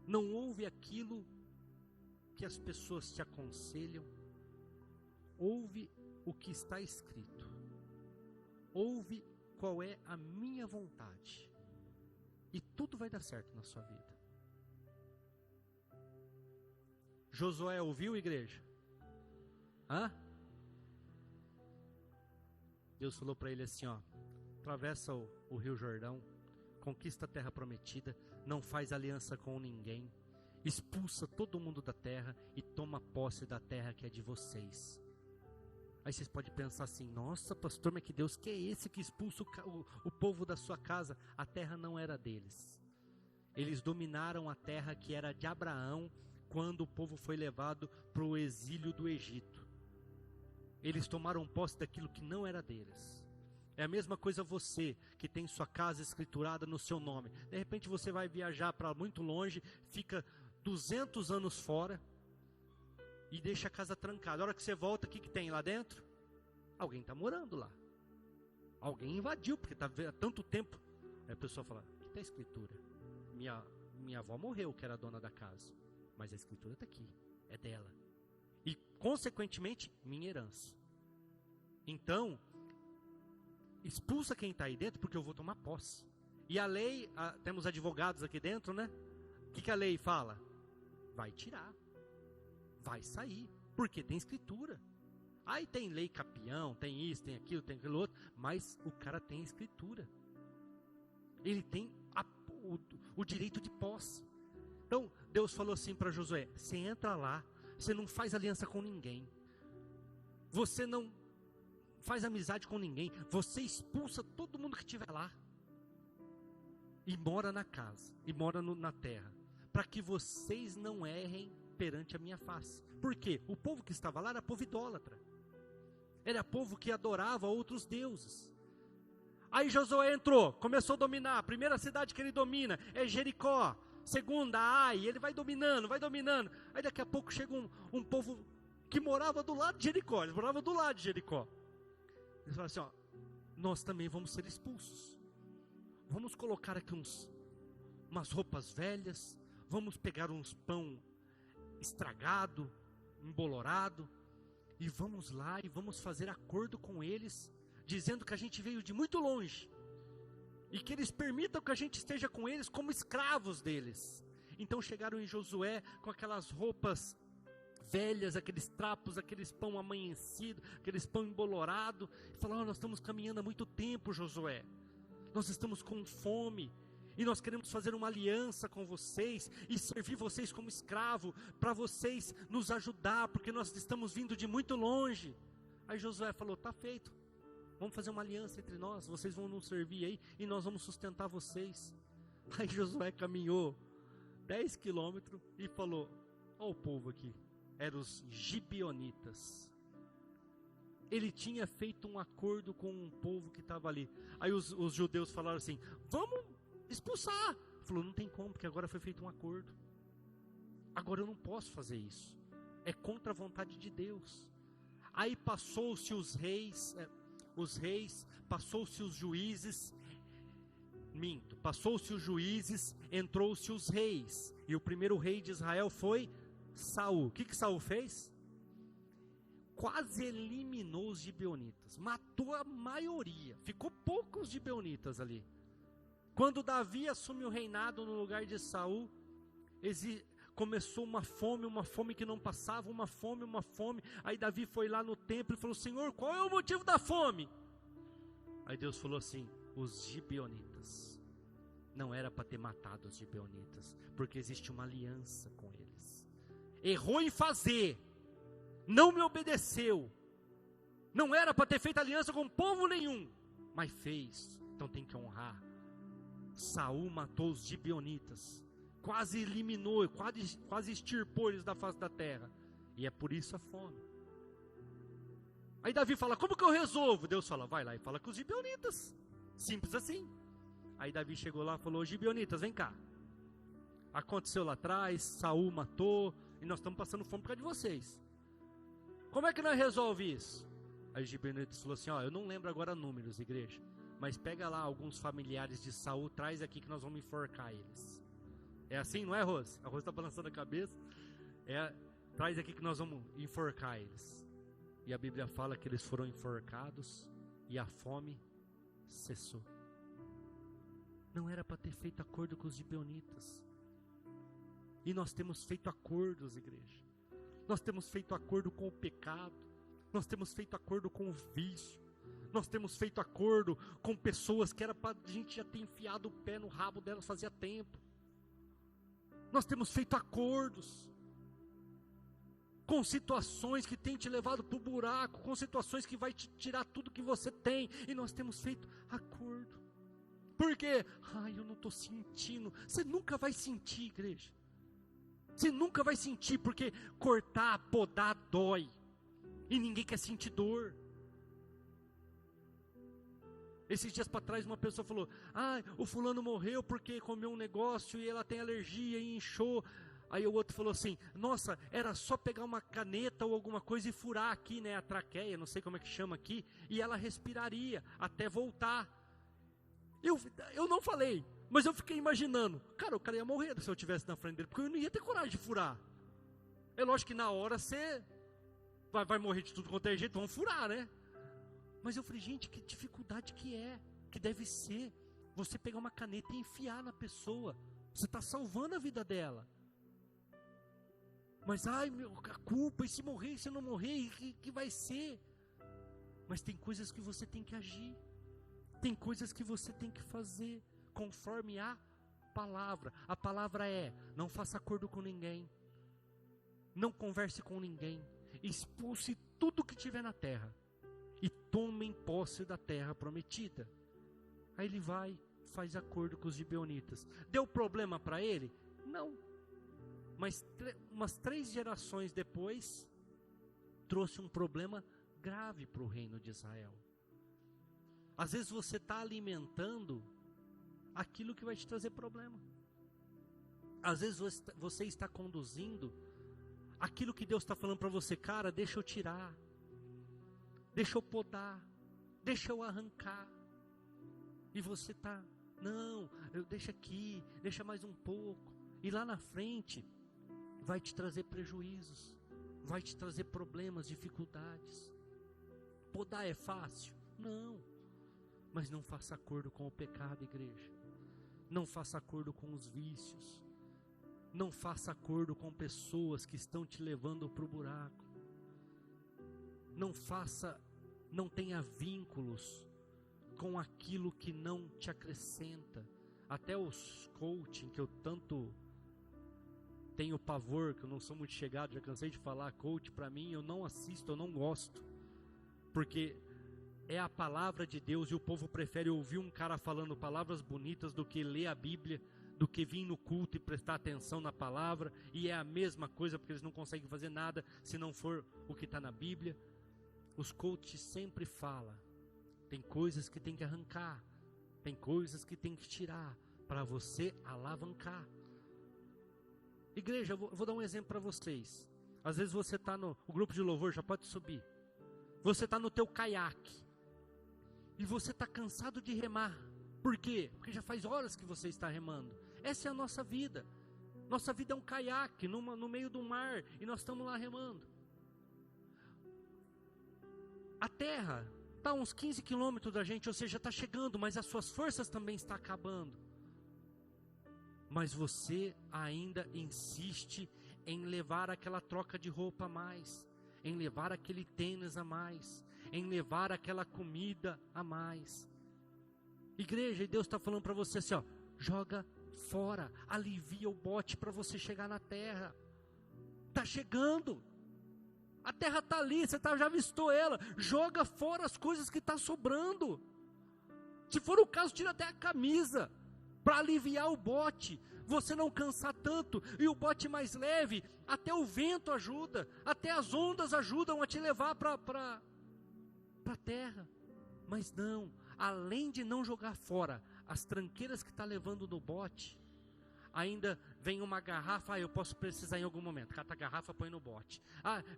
não ouve aquilo que as pessoas te aconselham, ouve o que está escrito, ouve qual é a minha vontade, e tudo vai dar certo na sua vida. Josué ouviu, igreja? Deus falou para ele assim, ó, atravessa o Rio Jordão, conquista a terra prometida, não faz aliança com ninguém, expulsa todo mundo da terra e toma posse da terra que é de vocês. Aí vocês podem pensar assim, nossa pastor, mas que Deus que é esse que expulsa o povo da sua casa? A terra não era deles. Eles dominaram a terra que era de Abraão, quando o povo foi levado para o exílio do Egito. Eles tomaram posse daquilo que não era deles. É a mesma coisa você, que tem sua casa escriturada no seu nome. De repente você vai viajar para muito longe, fica 200 anos fora e deixa a casa trancada. A hora que você volta, o que tem lá dentro? Alguém está morando lá. Alguém invadiu, porque está há tanto tempo Aí a pessoa fala, aqui está a escritura. Minha avó morreu, que era a dona da casa. Mas a escritura está aqui, é dela. E, consequentemente, minha herança. Então, expulsa quem está aí dentro, porque eu vou tomar posse. E a lei, temos advogados aqui dentro, né? O que a lei fala? Vai tirar, vai sair, porque tem escritura. Aí tem lei capião, tem isso, tem aquilo, tem aquilo outro, mas o cara tem escritura. Ele tem o direito de posse. Então, Deus falou assim para Josué, você entra lá, você não faz aliança com ninguém. Você não faz amizade com ninguém. Você expulsa todo mundo que estiver lá. E mora na casa, e mora na terra. Para que vocês não errem perante a minha face. Por quê? O povo que estava lá era povo idólatra. Era povo que adorava outros deuses. Aí Josué entrou, começou a dominar. A primeira cidade que ele domina é Jericó. Segunda, Ai, ele vai dominando. Aí daqui a pouco chega um povo que morava do lado de Jericó. Eles moravam do lado de Jericó. Eles falaram assim, ó, nós também vamos ser expulsos. Vamos colocar aqui umas roupas velhas. Vamos pegar uns pão estragado, embolorado. E vamos lá e vamos fazer acordo com eles, dizendo que a gente veio de muito longe. E que eles permitam que a gente esteja com eles como escravos deles. Então chegaram em Josué com aquelas roupas velhas, aqueles trapos, aqueles pão amanhecido, aqueles pão embolorado. E falaram, nós estamos caminhando há muito tempo, Josué. Nós estamos com fome. E nós queremos fazer uma aliança com vocês e servir vocês como escravo, para vocês nos ajudar, porque nós estamos vindo de muito longe. Aí Josué falou, está feito, vamos fazer uma aliança entre nós, vocês vão nos servir aí e nós vamos sustentar vocês. Aí Josué caminhou 10 quilômetros e falou, olha o povo aqui, eram os gibeonitas. Ele tinha feito um acordo com um povo que estava ali. Aí os judeus falaram assim, vamos expulsar. Falou, não tem como, porque agora foi feito um acordo. Agora eu não posso fazer isso. É contra a vontade de Deus. Aí passou-se os reis, passou-se os juízes, passou-se os juízes, entrou-se os reis. E o primeiro rei de Israel foi Saul. O que Saul fez? Quase eliminou os gibeonitas, matou a maioria, ficou poucos gibeonitas ali. Quando Davi assume o reinado no lugar de Saul, começou uma fome que não passava, uma fome. Aí Davi foi lá no templo e falou, Senhor, qual é o motivo da fome? Aí Deus falou assim, os gibeonitas. Não era para ter matado os gibeonitas, porque existe uma aliança com eles. Errou em fazer, não me obedeceu. Não era para ter feito aliança com povo nenhum, mas fez, então tem que honrar. Saul matou os gibeonitas, quase eliminou, quase extirpou eles da face da terra, e é por isso a fome. Aí Davi fala, como que eu resolvo? Deus fala, vai lá e fala com os gibeonitas, simples assim. Aí Davi chegou lá e falou, gibeonitas, vem cá, aconteceu lá atrás, Saul matou, e nós estamos passando fome por causa de vocês, como é que nós resolvemos isso? Aí os gibeonitas falou assim, ó, eu não lembro agora números, igreja, mas pega lá alguns familiares de Saul, traz aqui que nós vamos enforcar eles. É assim, não é, Rose? A Rose está balançando a cabeça. Traz aqui que nós vamos enforcar eles. E a Bíblia fala que eles foram enforcados e a fome cessou. Não era para ter feito acordo com os gibeonitas. E nós temos feito acordos, igreja. Nós temos feito acordo com o pecado. Nós temos feito acordo com o vício. Nós temos feito acordo com pessoas que era para a gente já ter enfiado o pé no rabo delas fazia tempo. Nós temos feito acordos com situações que tem te levado para o buraco, com situações que vai te tirar tudo que você tem, e nós temos feito acordo. Por quê? Eu não estou sentindo. Você nunca vai sentir, igreja. Você nunca vai sentir, porque cortar, podar dói, e ninguém quer sentir dor. Esses dias para trás uma pessoa falou, o fulano morreu porque comeu um negócio e ela tem alergia e inchou. Aí o outro falou assim, nossa, era só pegar uma caneta ou alguma coisa e furar aqui, né, a traqueia, não sei como é que chama aqui, e ela respiraria até voltar. Eu não falei, mas eu fiquei imaginando, cara, o cara ia morrer se eu estivesse na frente dele, porque eu não ia ter coragem de furar. É lógico que na hora você vai morrer de tudo quanto é jeito, vão furar, né? Mas eu falei, gente, que dificuldade que deve ser, você pegar uma caneta e enfiar na pessoa, você está salvando a vida dela. Mas, a culpa, e se morrer, e se não morrer, que vai ser? Mas tem coisas que você tem que agir, tem coisas que você tem que fazer, conforme a palavra. A palavra é, não faça acordo com ninguém, não converse com ninguém, expulse tudo que tiver na terra, e tomem posse da terra prometida. Aí ele vai, faz acordo com os gibeonitas. Deu problema para ele? Não. Mas umas 3 gerações depois, trouxe um problema grave para o reino de Israel. Às vezes você está alimentando aquilo que vai te trazer problema. Às vezes você está conduzindo aquilo que Deus está falando para você, cara, deixa eu tirar, deixa eu podar, deixa eu arrancar. E você está, não, deixa aqui, deixa mais um pouco. E lá na frente, vai te trazer prejuízos, vai te trazer problemas, dificuldades. Podar é fácil? Não. Mas não faça acordo com o pecado, igreja. Não faça acordo com os vícios. Não faça acordo com pessoas que estão te levando para o buraco. Não tenha vínculos com aquilo que não te acrescenta. Até os coaching, que eu tanto tenho pavor, que eu não sou muito chegado, já cansei de falar, coach, para mim, eu não assisto, eu não gosto. Porque é a palavra de Deus e o povo prefere ouvir um cara falando palavras bonitas do que ler a Bíblia, do que vir no culto e prestar atenção na palavra, e é a mesma coisa, porque eles não conseguem fazer nada se não for o que está na Bíblia. Os coaches sempre falam, tem coisas que tem que arrancar, tem coisas que tem que tirar, para você alavancar. Igreja, eu vou dar um exemplo para vocês. Às vezes você está no grupo de louvor, já pode subir. Você está no teu caiaque, e você está cansado de remar. Por quê? Porque já faz horas que você está remando. Essa é a nossa vida. Nossa vida é um caiaque no meio do mar, e nós estamos lá remando. A terra está a uns 15 quilômetros da gente, ou seja, está chegando, mas as suas forças também estão acabando. Mas você ainda insiste em levar aquela troca de roupa a mais, em levar aquele tênis a mais, em levar aquela comida a mais. Igreja, e Deus está falando para você assim, ó, joga fora, alivia o bote para você chegar na terra. Está chegando, a terra está ali, você já avistou ela. Joga fora as coisas que estão sobrando. Se for o caso, tira até a camisa, para aliviar o bote, você não cansar tanto, e o bote mais leve, até o vento ajuda, até as ondas ajudam a te levar para a terra. Mas não, além de não jogar fora as tranqueiras que está levando no bote, ainda vem uma garrafa, eu posso precisar em algum momento, cata a garrafa, põe no bote.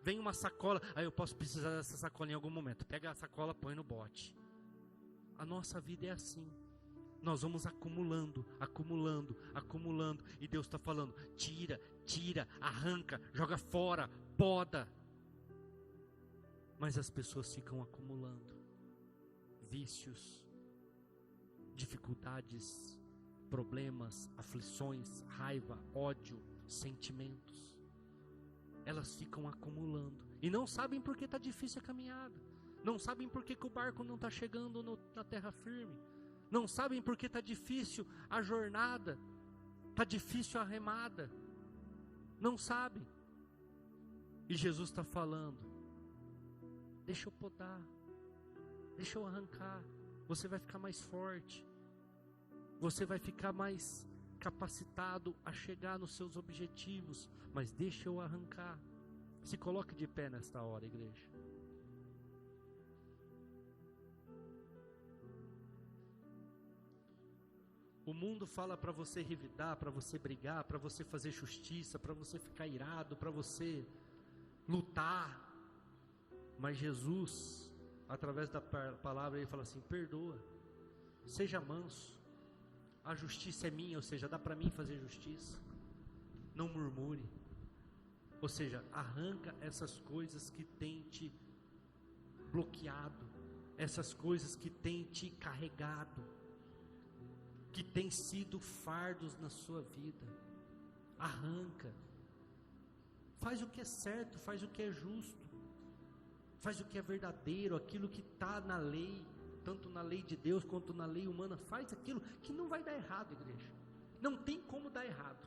Vem uma sacola, eu posso precisar dessa sacola em algum momento, pega a sacola, põe no bote. A nossa vida é assim. Nós vamos acumulando, acumulando, acumulando, e Deus está falando, tira, arranca, joga fora, poda. Mas as pessoas ficam acumulando vícios, dificuldades, problemas, aflições, raiva, ódio, sentimentos. Elas ficam acumulando e não sabem por que está difícil a caminhada, não sabem por que o barco não está chegando na terra firme, não sabem por que está difícil a jornada, está difícil a remada, não sabem. E Jesus está falando, deixa eu podar, deixa eu arrancar, você vai ficar mais forte, você vai ficar mais capacitado a chegar nos seus objetivos, mas deixa eu arrancar. Se coloque de pé nesta hora, igreja. O mundo fala para você revidar, para você brigar, para você fazer justiça, para você ficar irado, para você lutar. Mas Jesus, através da palavra, ele fala assim, perdoa, seja manso, a justiça é minha, ou seja, dá para mim fazer justiça. Não murmure, ou seja, arranca essas coisas que têm te bloqueado, essas coisas que têm te carregado, que têm sido fardos na sua vida. Arranca, faz o que é certo, faz o que é justo, faz o que é verdadeiro, aquilo que está na lei, tanto na lei de Deus quanto na lei humana. Faz aquilo que não vai dar errado, igreja, não tem como dar errado.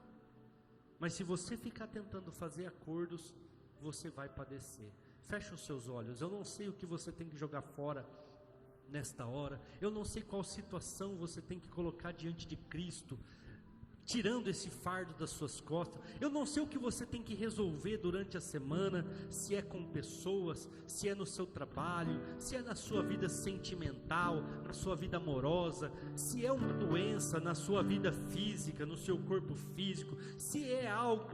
Mas se você ficar tentando fazer acordos, você vai padecer. Feche os seus olhos. Eu não sei o que você tem que jogar fora nesta hora. Eu não sei qual situação você tem que colocar diante de Cristo, tirando esse fardo das suas costas. Eu não sei o que você tem que resolver durante a semana, se é com pessoas, se é no seu trabalho, se é na sua vida sentimental, na sua vida amorosa, se é uma doença na sua vida física, no seu corpo físico, se é algo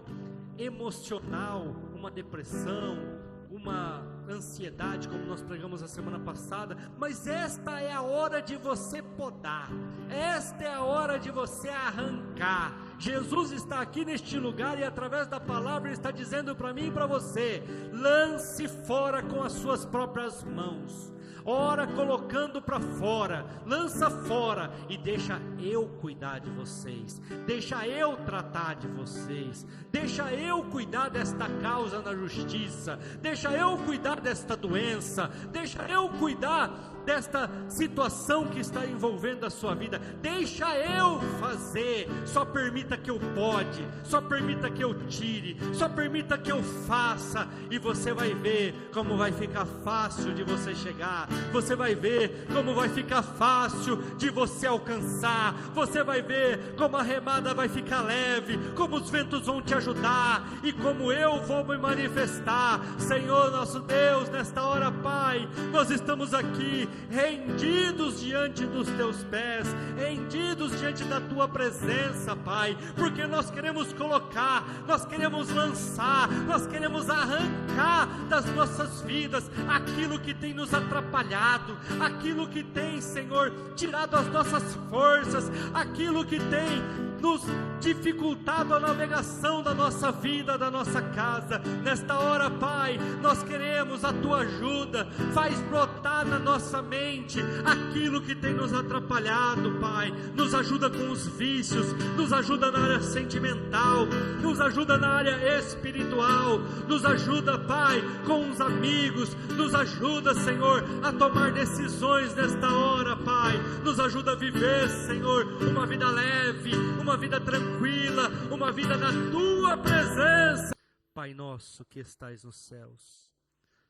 emocional, uma depressão, uma ansiedade, como nós pregamos a semana passada. Mas esta é a hora de você podar, esta é a hora de você arrancar. Jesus está aqui neste lugar e através da palavra Ele está dizendo para mim e para você: lance fora com as suas próprias mãos. Ora colocando para fora, lança fora e deixa eu cuidar de vocês, deixa eu tratar de vocês, deixa eu cuidar desta causa na justiça, deixa eu cuidar desta doença, deixa eu cuidar desta situação que está envolvendo a sua vida, deixa eu fazer. Só permita que eu pode, só permita que eu tire, só permita que eu faça, e você vai ver como vai ficar fácil de você chegar, você vai ver como vai ficar fácil de você alcançar, você vai ver como a remada vai ficar leve, como os ventos vão te ajudar, e como eu vou me manifestar. Senhor nosso Deus, nesta hora, Pai, nós estamos aqui rendidos diante dos teus pés, rendidos diante da tua presença, Pai, porque nós queremos colocar, nós queremos lançar, nós queremos arrancar das nossas vidas aquilo que tem nos atrapalhado, aquilo que tem, Senhor, tirado as nossas forças, aquilo que tem nos dificultado a navegação da nossa vida, da nossa casa. Nesta hora, Pai, nós queremos a tua ajuda. Faz brotar na nossa mente aquilo que tem nos atrapalhado, Pai. Nos ajuda com os vícios, nos ajuda na área sentimental, nos ajuda na área espiritual, nos ajuda, Pai, com os amigos, nos ajuda, Senhor, a tomar decisões nesta hora, Pai. Nos ajuda a viver, Senhor, uma vida leve, uma vida tranquila, uma vida na tua presença. Pai nosso que estais nos céus,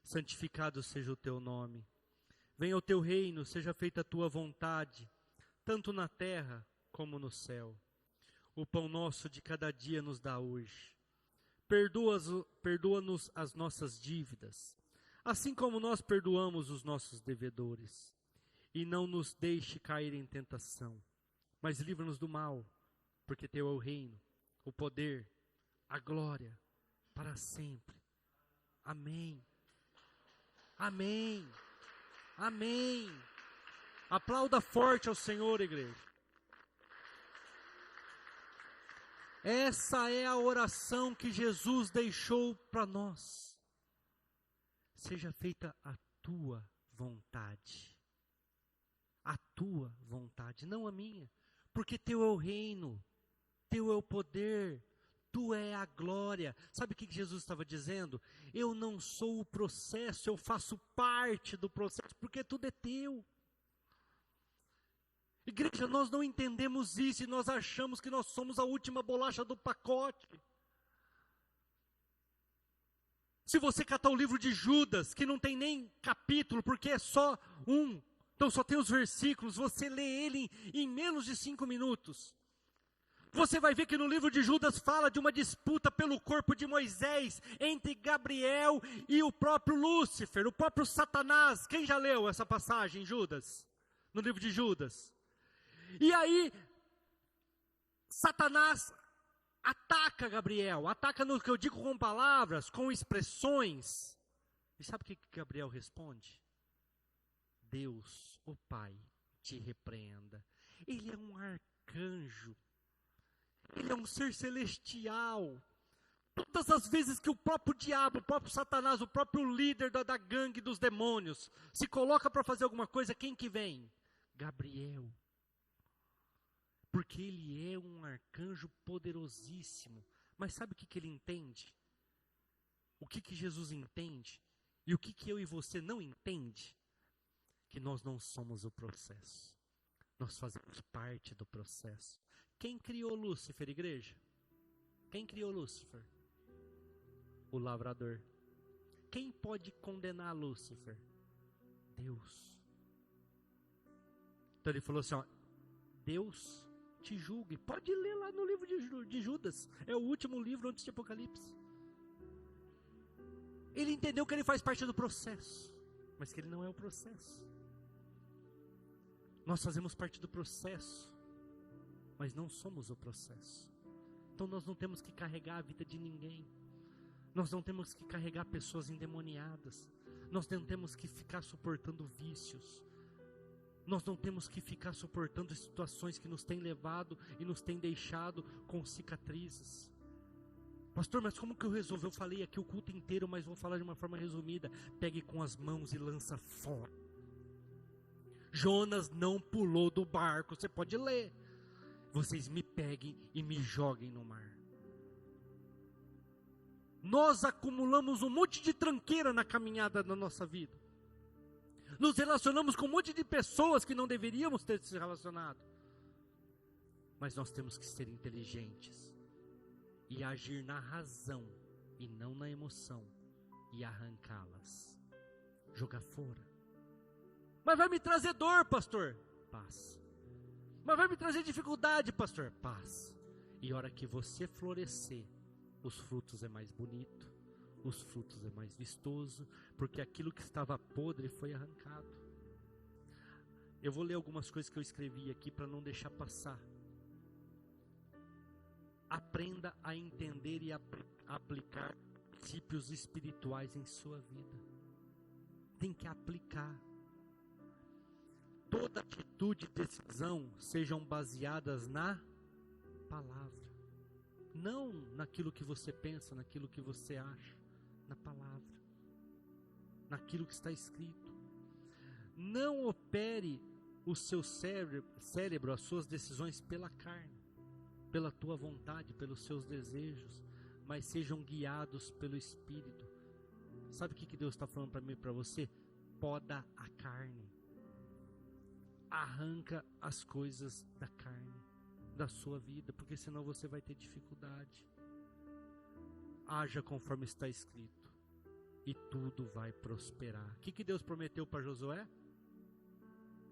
santificado seja o teu nome. Venha o teu reino, seja feita a tua vontade, tanto na terra como no céu. O pão nosso de cada dia nos dá hoje. Perdoa-nos as nossas dívidas, assim como nós perdoamos os nossos devedores. E não nos deixe cair em tentação, mas livra-nos do mal, porque teu é o reino, o poder, a glória, para sempre. Amém. Amém. Amém. Aplauda forte ao Senhor, igreja. Essa é a oração que Jesus deixou para nós. Seja feita a tua vontade. A tua vontade, não a minha. Porque teu é o reino, teu é o poder, tu é a glória. Sabe o que Jesus estava dizendo? Eu não sou o processo, eu faço parte do processo, porque tudo é teu. Igreja, nós não entendemos isso e nós achamos que nós somos a última bolacha do pacote. Se você catar o livro de Judas, que não tem nem capítulo, porque é só um, então só tem os versículos, você lê ele em menos de 5 minutos. Você vai ver que no livro de Judas fala de uma disputa pelo corpo de Moisés, entre Gabriel e o próprio Lúcifer, o próprio Satanás. Quem já leu essa passagem, Judas? No livro de Judas. E aí, Satanás ataca Gabriel, ataca no que eu digo com palavras, com expressões. E sabe o que Gabriel responde? Deus, o Pai, te repreenda. Ele é um arcanjo arcanjo. Ele é um ser celestial. Todas as vezes que o próprio diabo, o próprio Satanás, o próprio líder da gangue dos demônios se coloca para fazer alguma coisa, quem que vem? Gabriel. Porque ele é um arcanjo poderosíssimo. Mas sabe o que ele entende? O que Jesus entende? E o que eu e você não entende? Que nós não somos o processo. Nós fazemos parte do processo. Quem criou Lúcifer, igreja? Quem criou Lúcifer? O lavrador. Quem pode condenar Lúcifer? Deus. Então ele falou assim, ó, Deus te julgue. Pode ler lá no livro de Judas. É o último livro antes de Apocalipse. Ele entendeu que ele faz parte do processo, mas que ele não é o processo. Nós fazemos parte do processo, mas não somos o processo. Então nós não temos que carregar a vida de ninguém. Nós não temos que carregar pessoas endemoniadas. Nós não temos que ficar suportando vícios. Nós não temos que ficar suportando situações que nos têm levado e nos têm deixado com cicatrizes. Pastor, mas como que eu resolvo? Eu falei aqui o culto inteiro, mas vou falar de uma forma resumida. Pegue com as mãos e lança fora. Jonas não pulou do barco, você pode ler. Vocês me peguem e me joguem no mar. Nós acumulamos um monte de tranqueira na caminhada da nossa vida. Nos relacionamos com um monte de pessoas que não deveríamos ter se relacionado. Mas nós temos que ser inteligentes e agir na razão e não na emoção e arrancá-las, jogar fora. Mas vai me trazer dor, pastor? Paz. Mas vai me trazer dificuldade, pastor? Paz. E a hora que você florescer, os frutos é mais bonito, os frutos é mais vistoso, porque aquilo que estava podre foi arrancado. Eu vou ler algumas coisas que eu escrevi aqui para não deixar passar. Aprenda a entender e aplicar princípios espirituais em sua vida. Tem que aplicar. Toda atitude e decisão sejam baseadas na palavra. Não naquilo que você pensa, naquilo que você acha. Na palavra. Naquilo que está escrito. Não opere o seu cérebro, as suas decisões pela carne, pela tua vontade, pelos seus desejos, mas sejam guiados pelo Espírito. Sabe o que Deus está falando para mim e para você? Poda a carne. Arranca as coisas da carne, da sua vida, porque senão você vai ter dificuldade. Haja conforme está escrito, e tudo vai prosperar. O que Deus prometeu para Josué?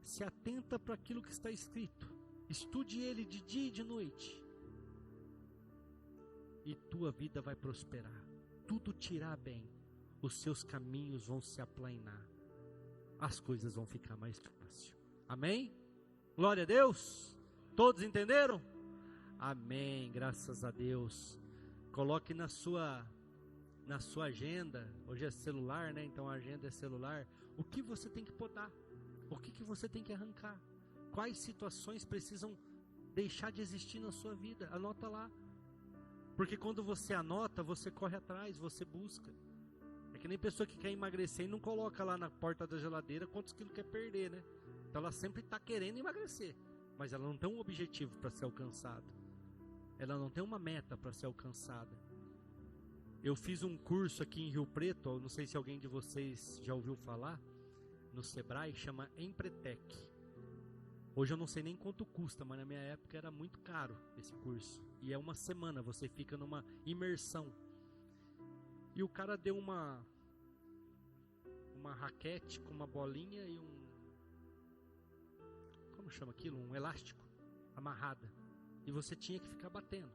Se atenta para aquilo que está escrito, estude ele de dia e de noite, e tua vida vai prosperar, tudo te irá bem, os seus caminhos vão se aplainar, as coisas vão ficar mais fáceis. Amém? Glória a Deus. Todos entenderam? Amém, graças a Deus. Coloque na sua agenda. Hoje é celular, né? Então a agenda é celular. O que você tem que podar? O que você tem que arrancar? Quais situações precisam deixar de existir na sua vida? Anota lá. Porque quando você anota, você corre atrás, você busca. É que nem pessoa que quer emagrecer e não coloca lá na porta da geladeira quantos quilos quer perder, né? Então ela sempre está querendo emagrecer, mas ela não tem um objetivo para ser alcançado. Ela não tem uma meta para ser alcançada. Eu fiz um curso aqui em Rio Preto, não sei se alguém de vocês já ouviu falar, no Sebrae, chama Empretec. Hoje eu não sei nem quanto custa, mas na minha época era muito caro esse curso. E é uma semana, você fica numa imersão. E o cara deu uma raquete com uma bolinha e como chama aquilo? Um elástico amarrada. E você tinha que ficar batendo.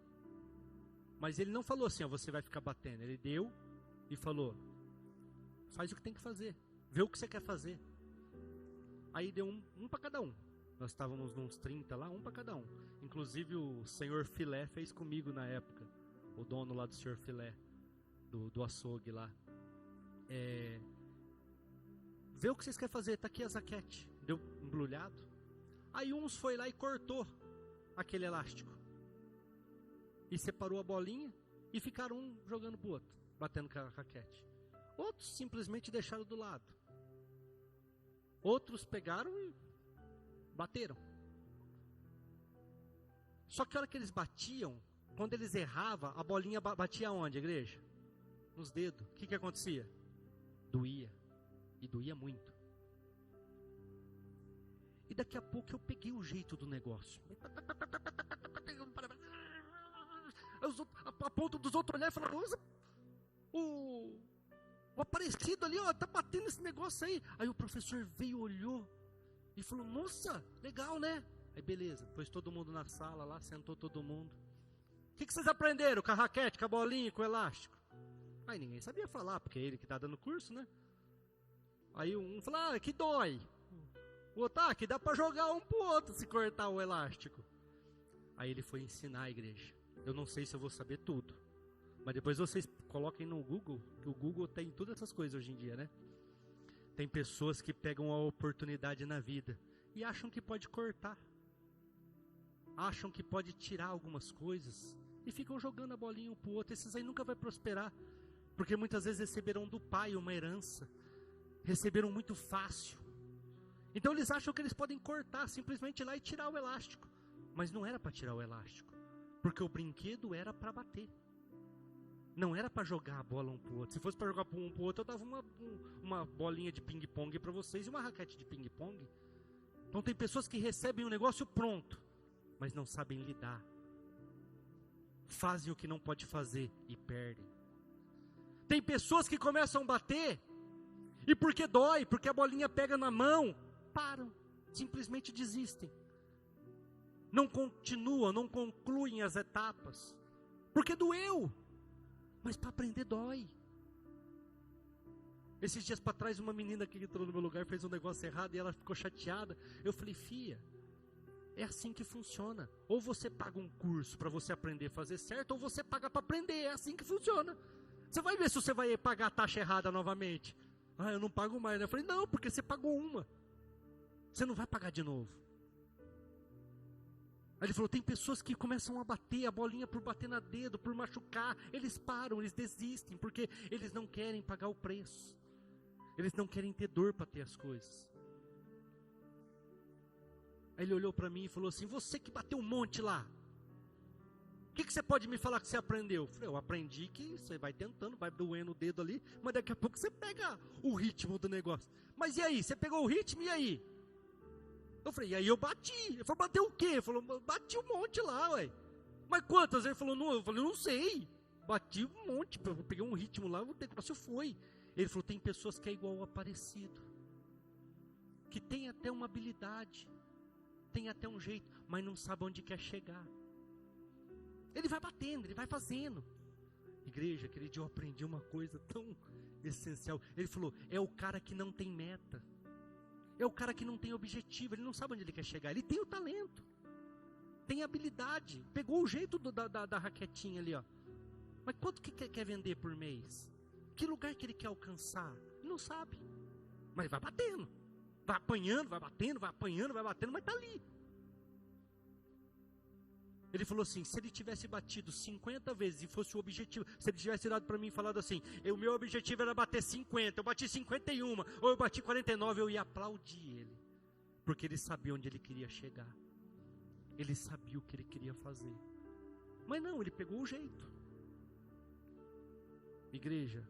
Mas ele não falou assim, ó, você vai ficar batendo. Ele deu e falou, faz o que tem que fazer. Vê o que você quer fazer. Aí deu um para cada um. Nós estávamos uns 30 lá, um para cada um. Inclusive o senhor Filé fez comigo na época. O dono lá do senhor Filé, do açougue lá. Vê o que vocês querem fazer, tá aqui a zaquete. Deu embrulhado. Aí uns foi lá e cortou aquele elástico. E separou a bolinha e ficaram um jogando pro outro, batendo com a raquete. Outros simplesmente deixaram do lado. Outros pegaram e bateram. Só que a hora que eles batiam, quando eles erravam, a bolinha batia onde, igreja? Nos dedos. O que acontecia? Doía. E doía muito. E daqui a pouco eu peguei o jeito do negócio. A ponto dos outros olharem e falaram, nossa, o Aparecido ali, ó, tá batendo esse negócio aí. Aí o professor veio, olhou e falou, nossa, legal, né? Aí beleza, pôs todo mundo na sala lá, sentou todo mundo. O que vocês aprenderam? Com a raquete, com a bolinha, com o elástico? Aí ninguém sabia falar, porque é ele que tá dando curso, né? Aí um falou, que dói. O outro, que dá pra jogar um pro outro se cortar o elástico. Aí ele foi ensinar a igreja. Eu não sei se eu vou saber tudo, mas depois vocês coloquem no Google, que o Google tem todas essas coisas hoje em dia, né? Tem pessoas que pegam a oportunidade na vida e acham que pode cortar. Acham que pode tirar algumas coisas e ficam jogando a bolinha um pro outro. Esses aí nunca vai prosperar, porque muitas vezes receberam do pai uma herança, receberam muito fácil. Então eles acham que eles podem cortar, simplesmente ir lá e tirar o elástico. Mas não era para tirar o elástico, porque o brinquedo era para bater. Não era para jogar a bola um pro outro. Se fosse para jogar um pro outro, eu dava uma bolinha de ping-pong para vocês e uma raquete de ping-pong. Então tem pessoas que recebem o negócio pronto, mas não sabem lidar. Fazem o que não pode fazer e perdem. Tem pessoas que começam a bater, e porque dói, porque a bolinha pega na mão, param, simplesmente desistem. Não continuam, não concluem as etapas, porque doeu. Mas para aprender dói. Esses dias para trás, uma menina que entrou no meu lugar fez um negócio errado e ela ficou chateada. Eu falei, filha, é assim que funciona. Ou você paga um curso para você aprender a fazer certo, ou você paga para aprender. É assim que funciona. Você vai ver se você vai pagar a taxa errada novamente. Eu não pago mais, né? Eu falei, não, porque você pagou uma. Você não vai pagar de novo. Aí ele falou, tem pessoas que começam a bater a bolinha por bater na dedo, por machucar. Eles param, eles desistem, porque eles não querem pagar o preço. Eles não querem ter dor para ter as coisas. Aí ele olhou para mim e falou assim, você que bateu um monte lá, o que você pode me falar que você aprendeu? Eu falei, eu aprendi que você vai tentando, vai doendo o dedo ali, mas daqui a pouco você pega o ritmo do negócio. Mas e aí, você pegou o ritmo e aí? Eu falei, e aí eu bati. Ele falou, bateu o quê? Ele falou, bati um monte lá, ué. Mas quantas? Ele falou, não. Eu falei, não sei. Bati um monte, eu peguei um ritmo lá, o negócio foi. Ele falou, tem pessoas que é igual ao Aparecido, que tem até uma habilidade, tem até um jeito, mas não sabe onde quer chegar. Ele vai batendo, ele vai fazendo. Igreja, aquele dia eu aprendi uma coisa tão essencial. Ele falou, é o cara que não tem meta. É o cara que não tem objetivo, ele não sabe onde ele quer chegar. Ele tem o talento, tem habilidade, pegou o jeito da raquetinha ali, ó. Mas quanto que quer vender por mês? Que lugar que ele quer alcançar? Ele não sabe, mas vai batendo, vai apanhando, vai batendo, vai apanhando, vai batendo, mas está ali. Ele falou assim, se ele tivesse batido 50 vezes e fosse o objetivo, se ele tivesse dado para mim e falado assim, o meu objetivo era bater 50, eu bati 51, ou eu bati 49, eu ia aplaudir ele, porque ele sabia onde ele queria chegar, ele sabia o que ele queria fazer, mas não, ele pegou o jeito. Igreja,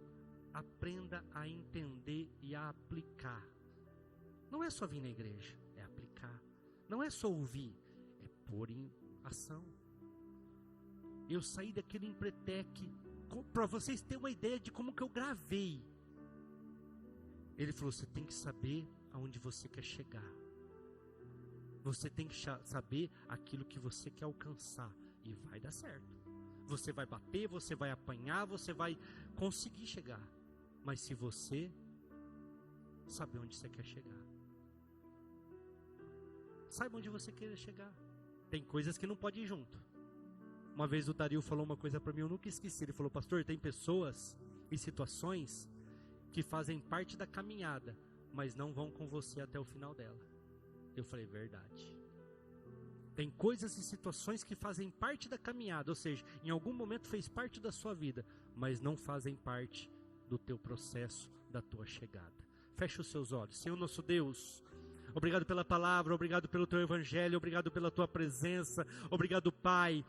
aprenda a entender e a aplicar. Não é só vir na igreja, é aplicar. Não é só ouvir, é pôr em ação. Eu saí daquele Empretec, para vocês terem uma ideia de como que eu gravei. Ele falou, você tem que saber aonde você quer chegar. Você tem que saber aquilo que você quer alcançar. E vai dar certo. Você vai bater, você vai apanhar, você vai conseguir chegar. Mas se você saber onde você quer chegar, saiba onde você quer chegar. Tem coisas que não podem ir junto. Uma vez o Dario falou uma coisa para mim, eu nunca esqueci. Ele falou, pastor, tem pessoas e situações que fazem parte da caminhada, mas não vão com você até o final dela. Eu falei, verdade. Tem coisas e situações que fazem parte da caminhada, ou seja, em algum momento fez parte da sua vida, mas não fazem parte do teu processo, da tua chegada. Feche os seus olhos. Senhor nosso Deus, obrigado pela palavra, obrigado pelo teu evangelho, obrigado pela tua presença, obrigado, Pai.